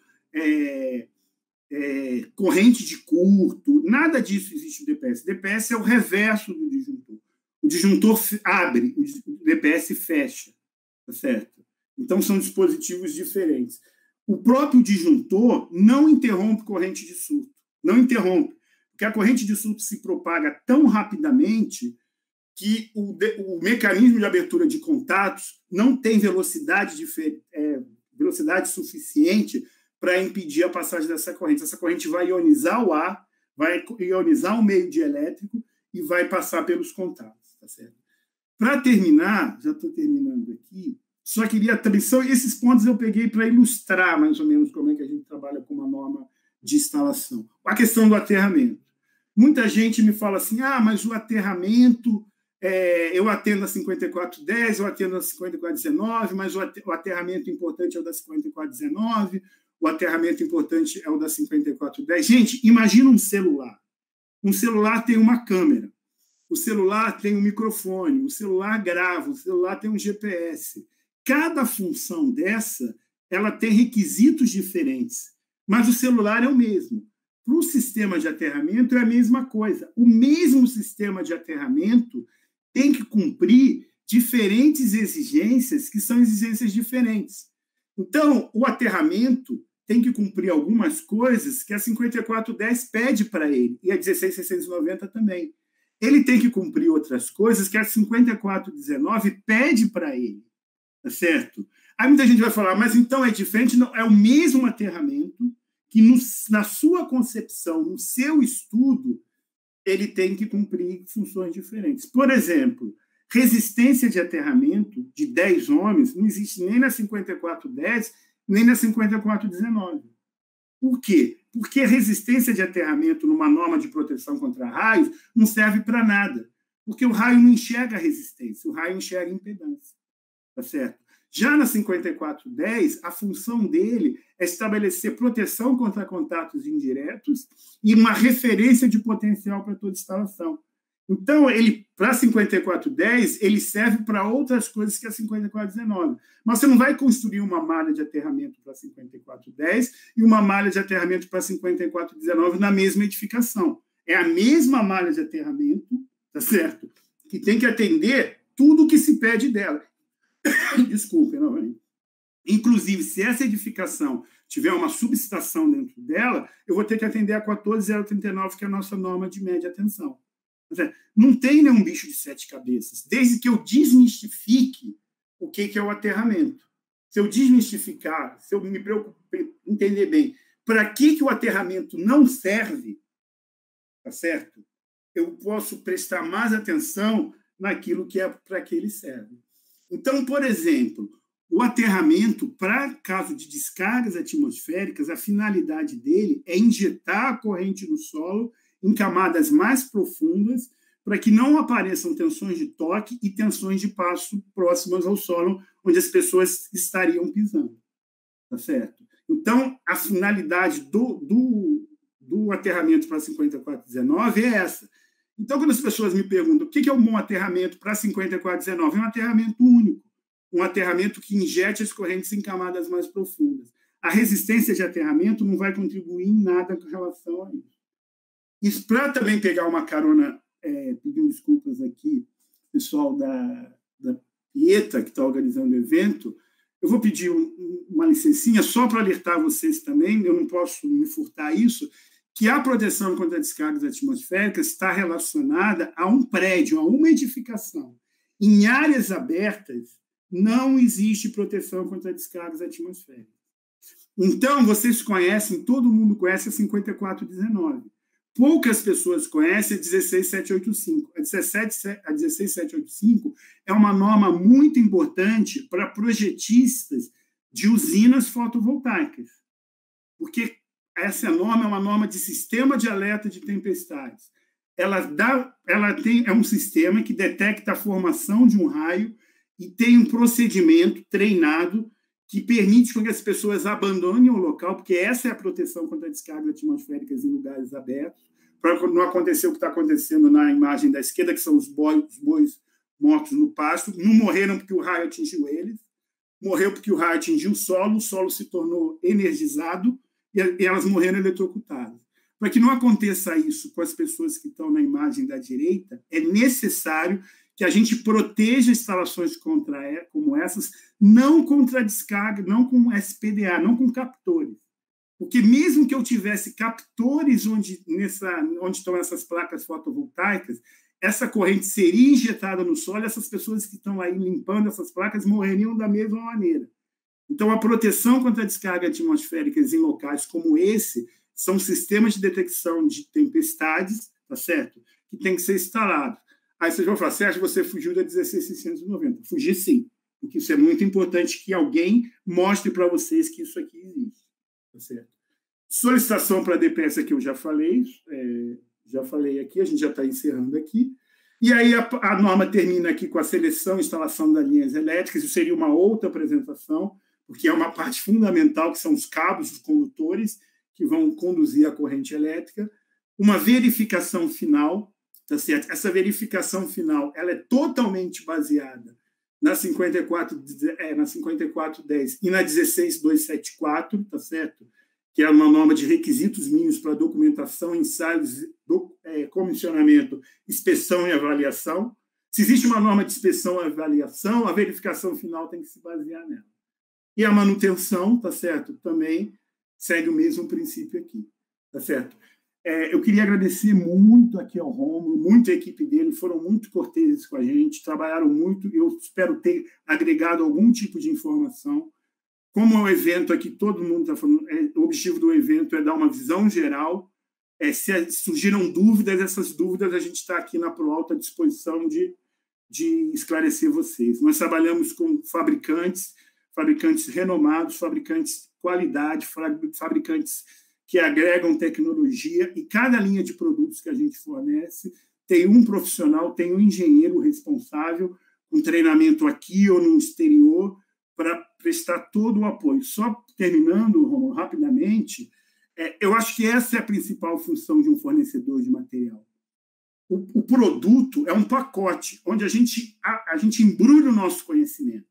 corrente de curto, nada disso existe no DPS. O DPS é o reverso do disjuntor. O disjuntor abre, o DPS fecha, tá certo? Então, são dispositivos diferentes. O próprio disjuntor não interrompe corrente de surto. Não interrompe, porque a corrente de surto se propaga tão rapidamente que o mecanismo de abertura de contatos não tem velocidade suficiente para impedir a passagem dessa corrente. Essa corrente vai ionizar o ar, vai ionizar o meio dielétrico e vai passar pelos contatos. Tá certo? Para terminar, já estou terminando aqui, só queria também, esses pontos eu peguei para ilustrar mais ou menos como é que a gente trabalha com uma norma de instalação. A questão do aterramento. Muita gente me fala assim, mas o aterramento, eu atendo a 5410, eu atendo a 5419, mas o aterramento importante é o da 5419, o aterramento importante é o da 5410. Gente, imagina um celular. Um celular tem uma câmera, o celular tem um microfone, o celular grava, o celular tem um GPS. Cada função dessa, ela tem requisitos diferentes, mas o celular é o mesmo. Para o sistema de aterramento é a mesma coisa. O mesmo sistema de aterramento tem que cumprir diferentes exigências, que são exigências diferentes. Então, o aterramento tem que cumprir algumas coisas que a 5410 pede para ele, e a 16690 também. Ele tem que cumprir outras coisas que a 5419 pede para ele. Tá certo? Aí muita gente vai falar, mas então é diferente? Não, é o mesmo aterramento que, na sua concepção, no seu estudo, ele tem que cumprir funções diferentes. Por exemplo, resistência de aterramento de 10 ohms não existe nem na 5410, nem na 5419. Por quê? Porque a resistência de aterramento numa norma de proteção contra raios não serve para nada, porque o raio não enxerga a resistência, o raio enxerga a impedância. Tá certo? Já na 5410, a função dele é estabelecer proteção contra contatos indiretos e uma referência de potencial para toda instalação. Então, para a 5410, ele serve para outras coisas que a 5419. Mas você não vai construir uma malha de aterramento para a 5410 e uma malha de aterramento para a 5419 na mesma edificação. É a mesma malha de aterramento, tá certo? Que tem que atender tudo o que se pede dela. Desculpem, novamente. Inclusive, se essa edificação tiver uma subestação dentro dela, eu vou ter que atender a 14039, que é a nossa norma de média tensão. Não tem nenhum bicho de 7 cabeças, desde que eu desmistifique o que é o aterramento. Se eu desmistificar, se eu me preocupar, entender bem para que o aterramento não serve, tá certo? Eu posso prestar mais atenção naquilo que é para que ele serve. Então, por exemplo, o aterramento, para caso de descargas atmosféricas, a finalidade dele é injetar a corrente no solo em camadas mais profundas, para que não apareçam tensões de toque e tensões de passo próximas ao solo, onde as pessoas estariam pisando. Tá certo? Então, a finalidade do aterramento para 5419 é essa. Então, quando as pessoas me perguntam o que é um bom aterramento para 5419, é um aterramento único, um aterramento que injete as correntes em camadas mais profundas. A resistência de aterramento não vai contribuir em nada com relação a isso. Isso para também pegar uma carona, pedindo desculpas aqui, pessoal da Pieta, que está organizando o evento, eu vou pedir uma licencinha só para alertar vocês também, eu não posso me furtar isso, que a proteção contra descargas atmosféricas está relacionada a um prédio, a uma edificação. Em áreas abertas, não existe proteção contra descargas atmosféricas. Então, vocês conhecem, todo mundo conhece a 5419. Poucas pessoas conhecem a 16785. A 16785 é uma norma muito importante para projetistas de usinas fotovoltaicas, porque essa norma é uma norma de sistema de alerta de tempestades. É um sistema que detecta a formação de um raio e tem um procedimento treinado que permite que as pessoas abandonem o local, porque essa é a proteção contra descargas atmosféricas em lugares abertos, para não acontecer o que está acontecendo na imagem da esquerda, que são os bois mortos no pasto. Não morreram porque o raio atingiu eles, morreu porque o raio atingiu o solo se tornou energizado e elas morreram eletrocutadas. Para que não aconteça isso com as pessoas que estão na imagem da direita, é necessário que a gente proteja instalações como essas, não contra descarga, não com SPDA, não com captores. Porque mesmo que eu tivesse captores onde estão essas placas fotovoltaicas, essa corrente seria injetada no solo e essas pessoas que estão aí limpando essas placas morreriam da mesma maneira. Então, a proteção contra descargas atmosféricas em locais como esse são sistemas de detecção de tempestades, tá certo? Que tem que ser instalados. Aí vocês vão falar, Sérgio, você fugiu da 16690. Fugi sim, porque isso é muito importante que alguém mostre para vocês que isso aqui existe. Tá certo? Solicitação para a DPS aqui eu já falei aqui, a gente já está encerrando aqui. E aí a norma termina aqui com a seleção e instalação das linhas elétricas, isso seria uma outra apresentação, porque é uma parte fundamental, que são os cabos, os condutores, que vão conduzir a corrente elétrica. Uma verificação final, tá certo? Essa verificação final ela é totalmente baseada na 5410 e na 16274, tá certo? Que é uma norma de requisitos mínimos para documentação, ensaios, comissionamento, inspeção e avaliação. Se existe uma norma de inspeção e avaliação, a verificação final tem que se basear nela. E a manutenção, tá certo? Também segue o mesmo princípio aqui, tá certo? Eu queria agradecer muito aqui ao Rômulo, muito a equipe dele, foram muito corteses com a gente, trabalharam muito, eu espero ter agregado algum tipo de informação. Como é um evento aqui, todo mundo está falando, o objetivo do evento é dar uma visão geral. Se surgiram dúvidas, essas dúvidas a gente está aqui na ProAlto à disposição de esclarecer vocês. Nós trabalhamos com fabricantes renomados, fabricantes de qualidade, fabricantes que agregam tecnologia, e cada linha de produtos que a gente fornece tem um profissional, tem um engenheiro responsável, com treinamento aqui ou no exterior, para prestar todo o apoio. Só terminando, Romulo, rapidamente, eu acho que essa é a principal função de um fornecedor de material. O produto é um pacote onde a gente embrulha o nosso conhecimento.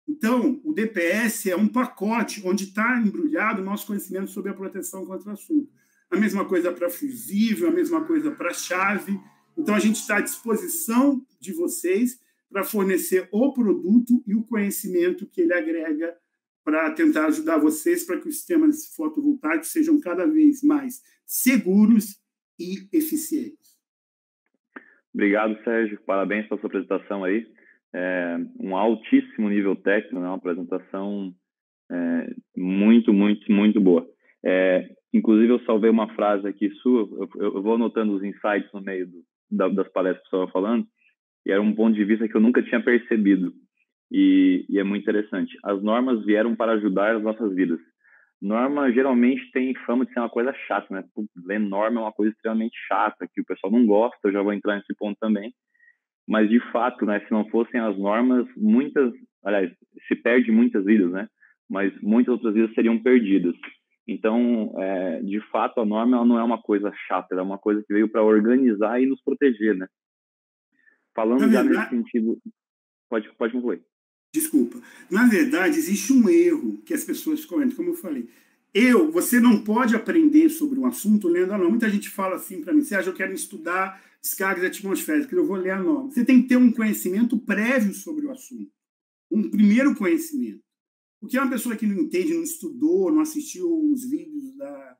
Então, o DPS é um pacote onde está embrulhado o nosso conhecimento sobre a proteção contra assunto. A mesma coisa para fusível, a mesma coisa para chave. Então, a gente está à disposição de vocês para fornecer o produto e o conhecimento que ele agrega para tentar ajudar vocês para que os sistemas fotovoltaicos sejam cada vez mais seguros e eficientes. Obrigado, Sérgio. Parabéns pela sua apresentação aí. Um altíssimo nível técnico, né? Uma apresentação muito, muito, muito boa. Inclusive, eu salvei uma frase aqui sua, eu vou anotando os insights no meio das palestras que você estava falando, e era um ponto de vista que eu nunca tinha percebido, e é muito interessante. As normas vieram para ajudar as nossas vidas. Norma geralmente tem fama de ser uma coisa chata, né? Ler norma é uma coisa extremamente chata, que o pessoal não gosta, eu já vou entrar nesse ponto também. Mas, de fato, né, se não fossem as normas, aliás, se perde muitas vidas, né? Mas muitas outras vidas seriam perdidas. Então, de fato, a norma ela não é uma coisa chata, ela é uma coisa que veio para organizar e nos proteger, né? Falando já nesse sentido... Pode concluir. Desculpa. Na verdade, existe um erro que as pessoas cometem, como eu falei. Você não pode aprender sobre um assunto lendo a norma. Muita gente fala assim para mim, Sérgio, eu quero estudar descargas atmosféricas, eu vou ler a norma. Você tem que ter um conhecimento prévio sobre o assunto. Um primeiro conhecimento. Porque uma pessoa que não entende, não estudou, não assistiu os vídeos da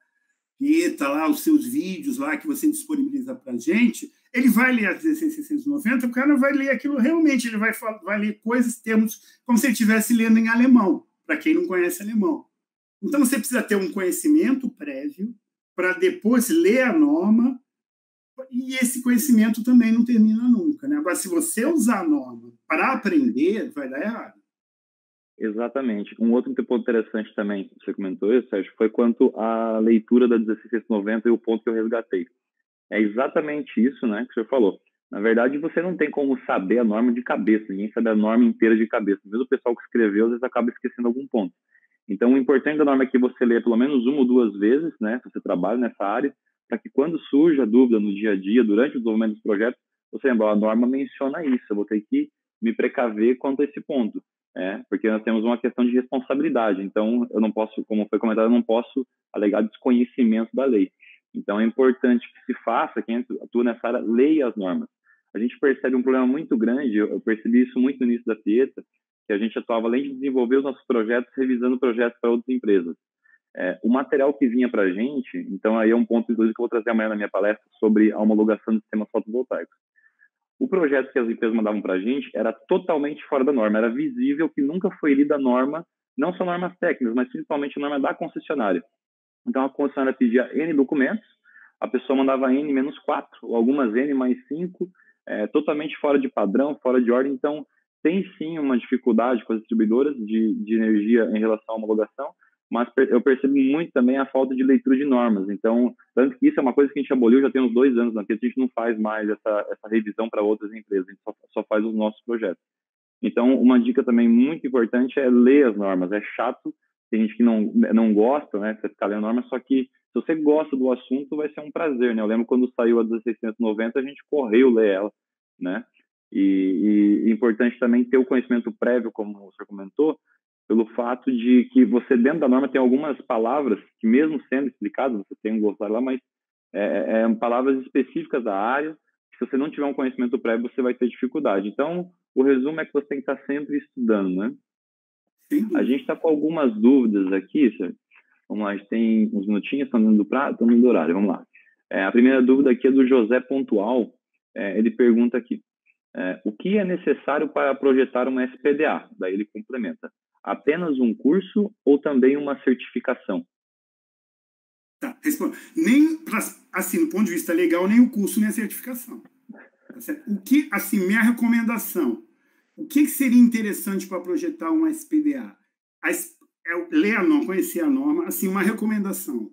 Pieta lá, os seus vídeos lá que você disponibiliza para a gente, ele vai ler a 16690, o cara vai ler aquilo realmente, ele vai ler coisas, termos, como se ele estivesse lendo em alemão, para quem não conhece alemão. Então, você precisa ter um conhecimento prévio para depois ler a norma, e esse conhecimento também não termina nunca, né? Agora, se você usar a norma para aprender, vai dar errado. Exatamente. Um outro ponto interessante também que você comentou, Sérgio, foi quanto à leitura da 16690 e o ponto que eu resgatei. É exatamente isso, né, que o senhor falou. Na verdade, você não tem como saber a norma de cabeça, ninguém sabe a norma inteira de cabeça. Mesmo o pessoal que escreveu, às vezes acaba esquecendo algum ponto. Então, o importante da norma é que você lê pelo menos uma ou duas vezes, né, se você trabalha nessa área, para que quando surja dúvida no dia a dia, durante o desenvolvimento dos projetos, você lembra, a norma menciona isso, eu vou ter que me precaver quanto a esse ponto. Porque nós temos uma questão de responsabilidade. Então, eu não posso, como foi comentado, eu não posso alegar desconhecimento da lei. Então, é importante que se faça, quem atua nessa área, leia as normas. A gente percebe um problema muito grande, eu percebi isso muito no início da Pieta, que a gente atuava, além de desenvolver os nossos projetos, revisando projetos para outras empresas. O material que vinha para a gente, então aí é um ponto, inclusive, que eu vou trazer amanhã na minha palestra, sobre a homologação de sistemas fotovoltaicos. O projeto que as empresas mandavam para a gente era totalmente fora da norma, era visível que nunca foi lida a norma, não só normas técnicas, mas principalmente a norma da concessionária. Então, a concessionária pedia N documentos, a pessoa mandava N-4, ou algumas N+5, totalmente fora de padrão, fora de ordem. Então, tem sim uma dificuldade com as distribuidoras de energia em relação à homologação, mas eu percebo muito também a falta de leitura de normas. Então, tanto que isso é uma coisa que a gente aboliu já tem uns 2 anos, que a gente não faz mais essa revisão para outras empresas, a gente só faz os nossos projetos. Então, uma dica também muito importante é ler as normas. É chato, tem gente que não gosta, né, você ficar lendo normas, só que se você gosta do assunto, vai ser um prazer, né? Eu lembro quando saiu a 16690, a gente correu ler ela, né? E importante também ter o conhecimento prévio, como o senhor comentou, pelo fato de que você, dentro da norma, tem algumas palavras que, mesmo sendo explicadas, você tem um glossário lá, mas palavras específicas da área, que se você não tiver um conhecimento prévio, você vai ter dificuldade. Então, o resumo é que você tem que estar sempre estudando, né? A gente está com algumas dúvidas aqui, senhor. Vamos lá, a gente tem uns minutinhos, estamos indo do horário, vamos lá. A primeira dúvida aqui é do José Pontual. Ele pergunta aqui, o que é necessário para projetar uma SPDA? Daí ele complementa, apenas um curso ou também uma certificação? Tá, responde. Nem, assim, do ponto de vista legal, nem o curso, nem a certificação. Tá certo? Minha recomendação, o que seria interessante para projetar uma SPDA? Ler a norma, conhecer a norma, assim, uma recomendação.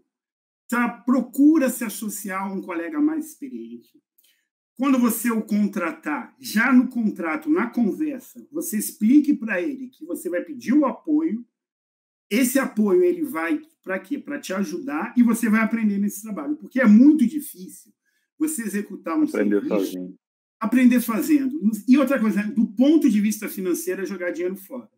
Procura se associar a um colega mais experiente. quando você o contratar, já no contrato, na conversa, você explique para ele que você vai pedir o apoio. Esse apoio ele vai para quê? Para te ajudar e você vai aprender nesse trabalho, porque é muito difícil você executar um Aprender serviço, sozinho. aprender fazendo. E outra coisa, do ponto de vista financeiro, é jogar dinheiro fora,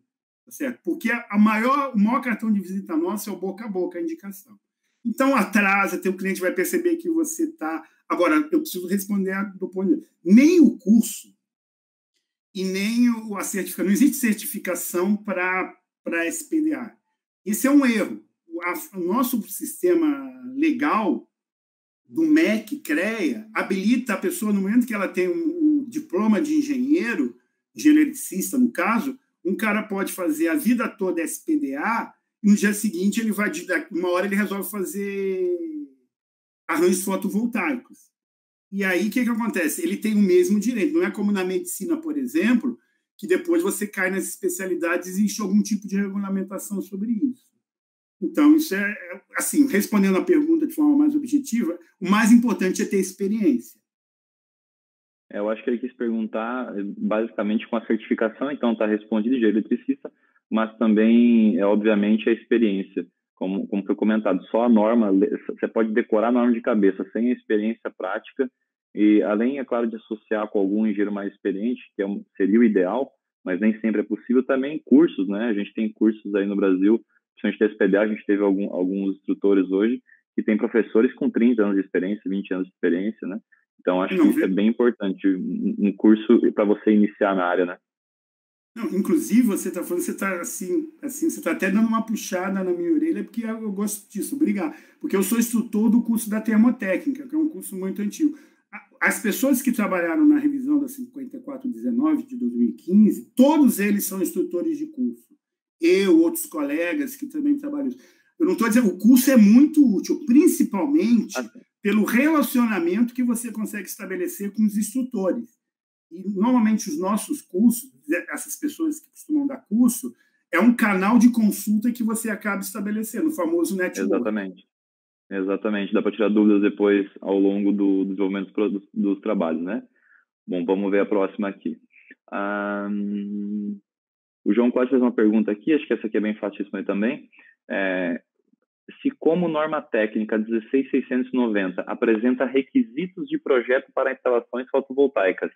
tá certo? Porque o maior cartão de visita nosso é o boca a boca, a indicação. Então, atrasa, teu cliente vai perceber que você está... Agora, eu preciso responder do ponto de vista. Nem o curso e nem a certificação. Não existe certificação para SPDA. Esse é um erro. O nosso sistema legal do MEC, CREA, habilita a pessoa, no momento que ela tem um diploma de engenheiro eletricista, no caso, um cara pode fazer a vida toda SPDA e no dia seguinte ele vai, uma hora ele resolve fazer arranjos fotovoltaicos. E aí, o que acontece? Ele tem o mesmo direito. Não é como na medicina, por exemplo, que depois você cai nas especialidades e existe algum tipo de regulamentação sobre isso. Então, isso assim, respondendo a pergunta de forma mais objetiva, o mais importante é ter experiência. Eu acho que ele quis perguntar, basicamente, com a certificação, então está respondido de eletricista, mas também, obviamente, a experiência. Como foi comentado, só a norma, você pode decorar a norma de cabeça, sem a experiência prática, e além, é claro, de associar com algum engenheiro mais experiente, que seria o ideal, mas nem sempre é possível, também cursos, né? A gente tem cursos aí no Brasil, principalmente da SPDA, a gente teve alguns instrutores hoje, que tem professores com 30 anos de experiência, 20 anos de experiência, né? Então, acho que isso é bem importante, um curso para você iniciar na área, né? Não, inclusive, você está falando, você está assim, você está até dando uma puxada na minha orelha, porque eu gosto disso, obrigado. Porque eu sou instrutor do curso da termotécnica, que é um curso muito antigo. As pessoas que trabalharam na revisão da 5419 de 2015, todos eles são instrutores de curso. Eu, outros colegas que também trabalham. Eu não estou dizendo, o curso é muito útil, principalmente pelo relacionamento que você consegue estabelecer com os instrutores. E, normalmente, os nossos cursos, essas pessoas que costumam dar curso, é um canal de consulta que você acaba estabelecendo, o famoso network. Exatamente. Dá para tirar dúvidas depois, ao longo do desenvolvimento dos trabalhos, né? Bom, vamos ver a próxima aqui. O João Cláudio fez uma pergunta aqui, acho que essa aqui é bem fácil de responder também. Se como norma técnica 16690 apresenta requisitos de projeto para instalações fotovoltaicas,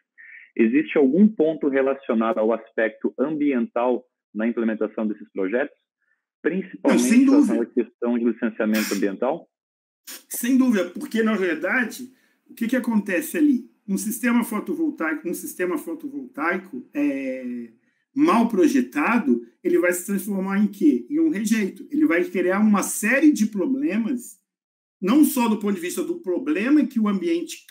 existe algum ponto relacionado ao aspecto ambiental na implementação desses projetos? Principalmente relacionado à questão de licenciamento ambiental? Sem dúvida, porque, na verdade, o que acontece ali? Um sistema fotovoltaico mal projetado, ele vai se transformar em quê? Em um rejeito. Ele vai criar uma série de problemas, não só do ponto de vista do problema que o ambiente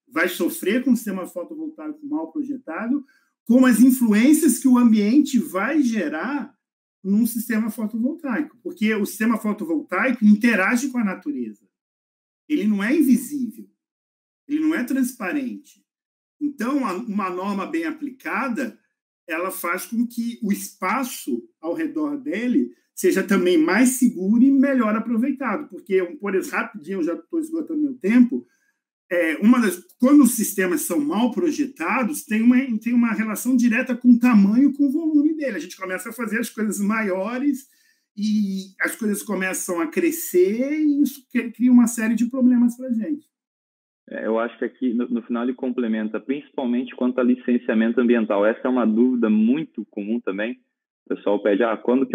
vai sofrer com o sistema fotovoltaico mal projetado, como as influências que o ambiente vai gerar num sistema fotovoltaico. Porque o sistema fotovoltaico interage com a natureza. Ele não é invisível. Ele não é transparente. Então, uma norma bem aplicada, ela faz com que o espaço ao redor dele seja também mais seguro e melhor aproveitado. Porque, por exemplo, rapidinho, eu já estou esgotando meu tempo, quando os sistemas são mal projetados, tem uma relação direta com o tamanho e com o volume dele. A gente começa a fazer as coisas maiores e as coisas começam a crescer e isso cria uma série de problemas para a gente. Eu acho que aqui, no final, ele complementa, principalmente quanto a licenciamento ambiental. Essa é uma dúvida muito comum também. O pessoal pede, quando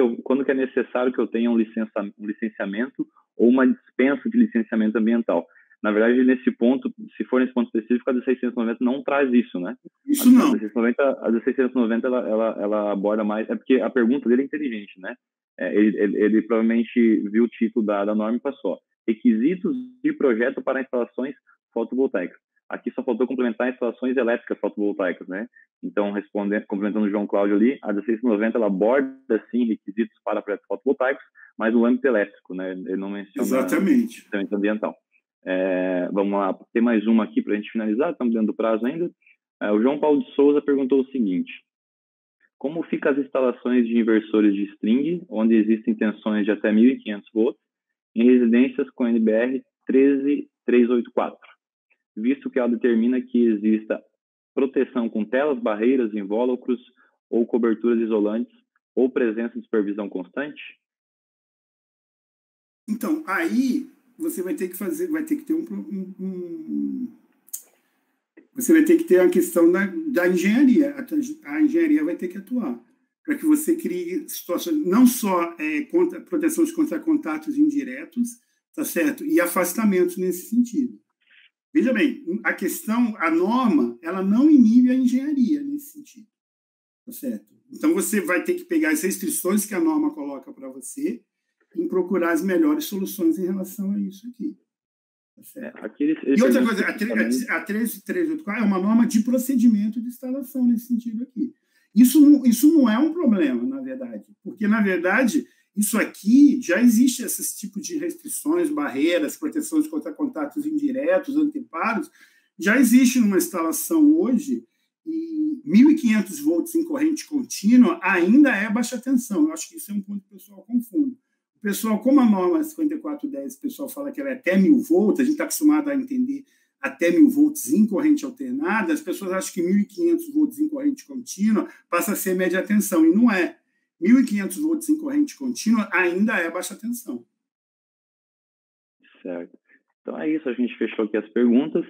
que é necessário que eu tenha um licenciamento ou uma dispensa de licenciamento ambiental? Na verdade, nesse ponto, se for nesse ponto específico, a 1690 não traz isso, né? Isso não. A 1690 ela aborda mais... É porque a pergunta dele é inteligente, né? Ele provavelmente viu o título da norma e passou. Requisitos de projeto para instalações fotovoltaicas. Aqui só faltou complementar instalações elétricas fotovoltaicas, né? Então, complementando o João Cláudio ali, a 1690 ela aborda, sim, requisitos para projetos fotovoltaicos, mas no âmbito elétrico, né? Ele não menciona exatamente o ambiental. Vamos lá, tem mais uma aqui para a gente finalizar, estamos dentro do prazo ainda. O João Paulo de Souza perguntou o seguinte: como ficam as instalações de inversores de string, onde existem tensões de até 1.500 volts, em residências com NBR 13384, visto que ela determina que exista proteção com telas, barreiras, invólucros ou coberturas isolantes ou presença de supervisão constante? Então, aí você vai ter que ter você vai ter que ter a questão da engenharia. A engenharia vai ter que atuar para que você crie situações, não só proteção contra contatos indiretos, tá certo? E afastamentos nesse sentido. Veja bem, a norma, ela não inibe a engenharia nesse sentido, tá certo? Então, você vai ter que pegar as restrições que a norma coloca para você e procurar as melhores soluções em relação a isso aqui. Tá certo? E outra coisa, a 13384 é uma norma de procedimento de instalação nesse sentido aqui. Isso não é um problema, na verdade, porque, na verdade, isso aqui já existe, esse tipo de restrições, barreiras, proteções contra contatos indiretos, anteparos, já existe numa instalação hoje, e 1.500 volts em corrente contínua ainda é baixa tensão. Eu acho que isso é um ponto que o pessoal confunde. O pessoal, como a norma 5410, o pessoal fala que ela é até 1.000 volts, a gente está acostumado a entender até 1.000 volts em corrente alternada, as pessoas acham que 1.500 volts em corrente contínua passa a ser média tensão, e não é. 1.500 volts em corrente contínua ainda é baixa tensão. Certo. Então é isso, a gente fechou aqui as perguntas.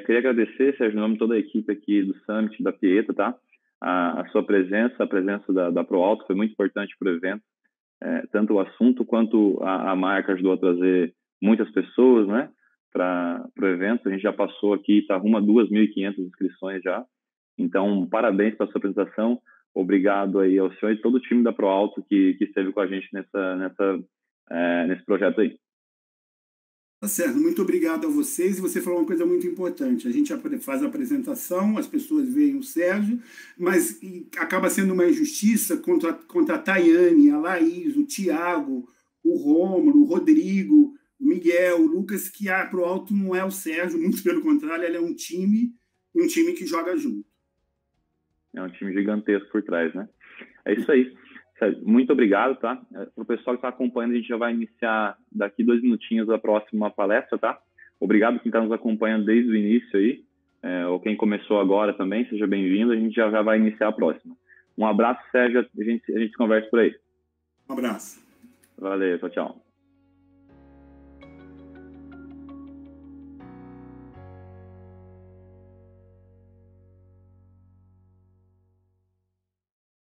Queria agradecer, Sérgio, em nome de toda a equipe aqui do Summit, da Pieta, tá? A sua presença, a presença da ProAlto foi muito importante para o evento. Tanto o assunto quanto a marca ajudou a trazer muitas pessoas, né, para o evento. A gente já passou aqui, está rumo a 2.500 inscrições já. Então, parabéns pela sua apresentação. Obrigado aí ao senhor e todo o time da ProAlto que esteve com a gente nesse projeto aí. Tá certo, muito obrigado a vocês. E você falou uma coisa muito importante. A gente faz a apresentação, as pessoas veem o Sérgio, mas acaba sendo uma injustiça contra a Tayane, a Laís, o Tiago, o Rômulo, o Rodrigo, o Miguel, o Lucas, que a ProAlto não é o Sérgio, muito pelo contrário, ela é um time que joga junto. É um time gigantesco por trás, né? É isso aí. Muito obrigado, tá? Para o pessoal que está acompanhando, a gente já vai iniciar daqui 2 minutinhos a próxima palestra, tá? Obrigado quem está nos acompanhando desde o início aí, ou quem começou agora também, seja bem-vindo. A gente já vai iniciar a próxima. Um abraço, Sérgio, a gente conversa por aí. Um abraço. Valeu, tchau, tchau.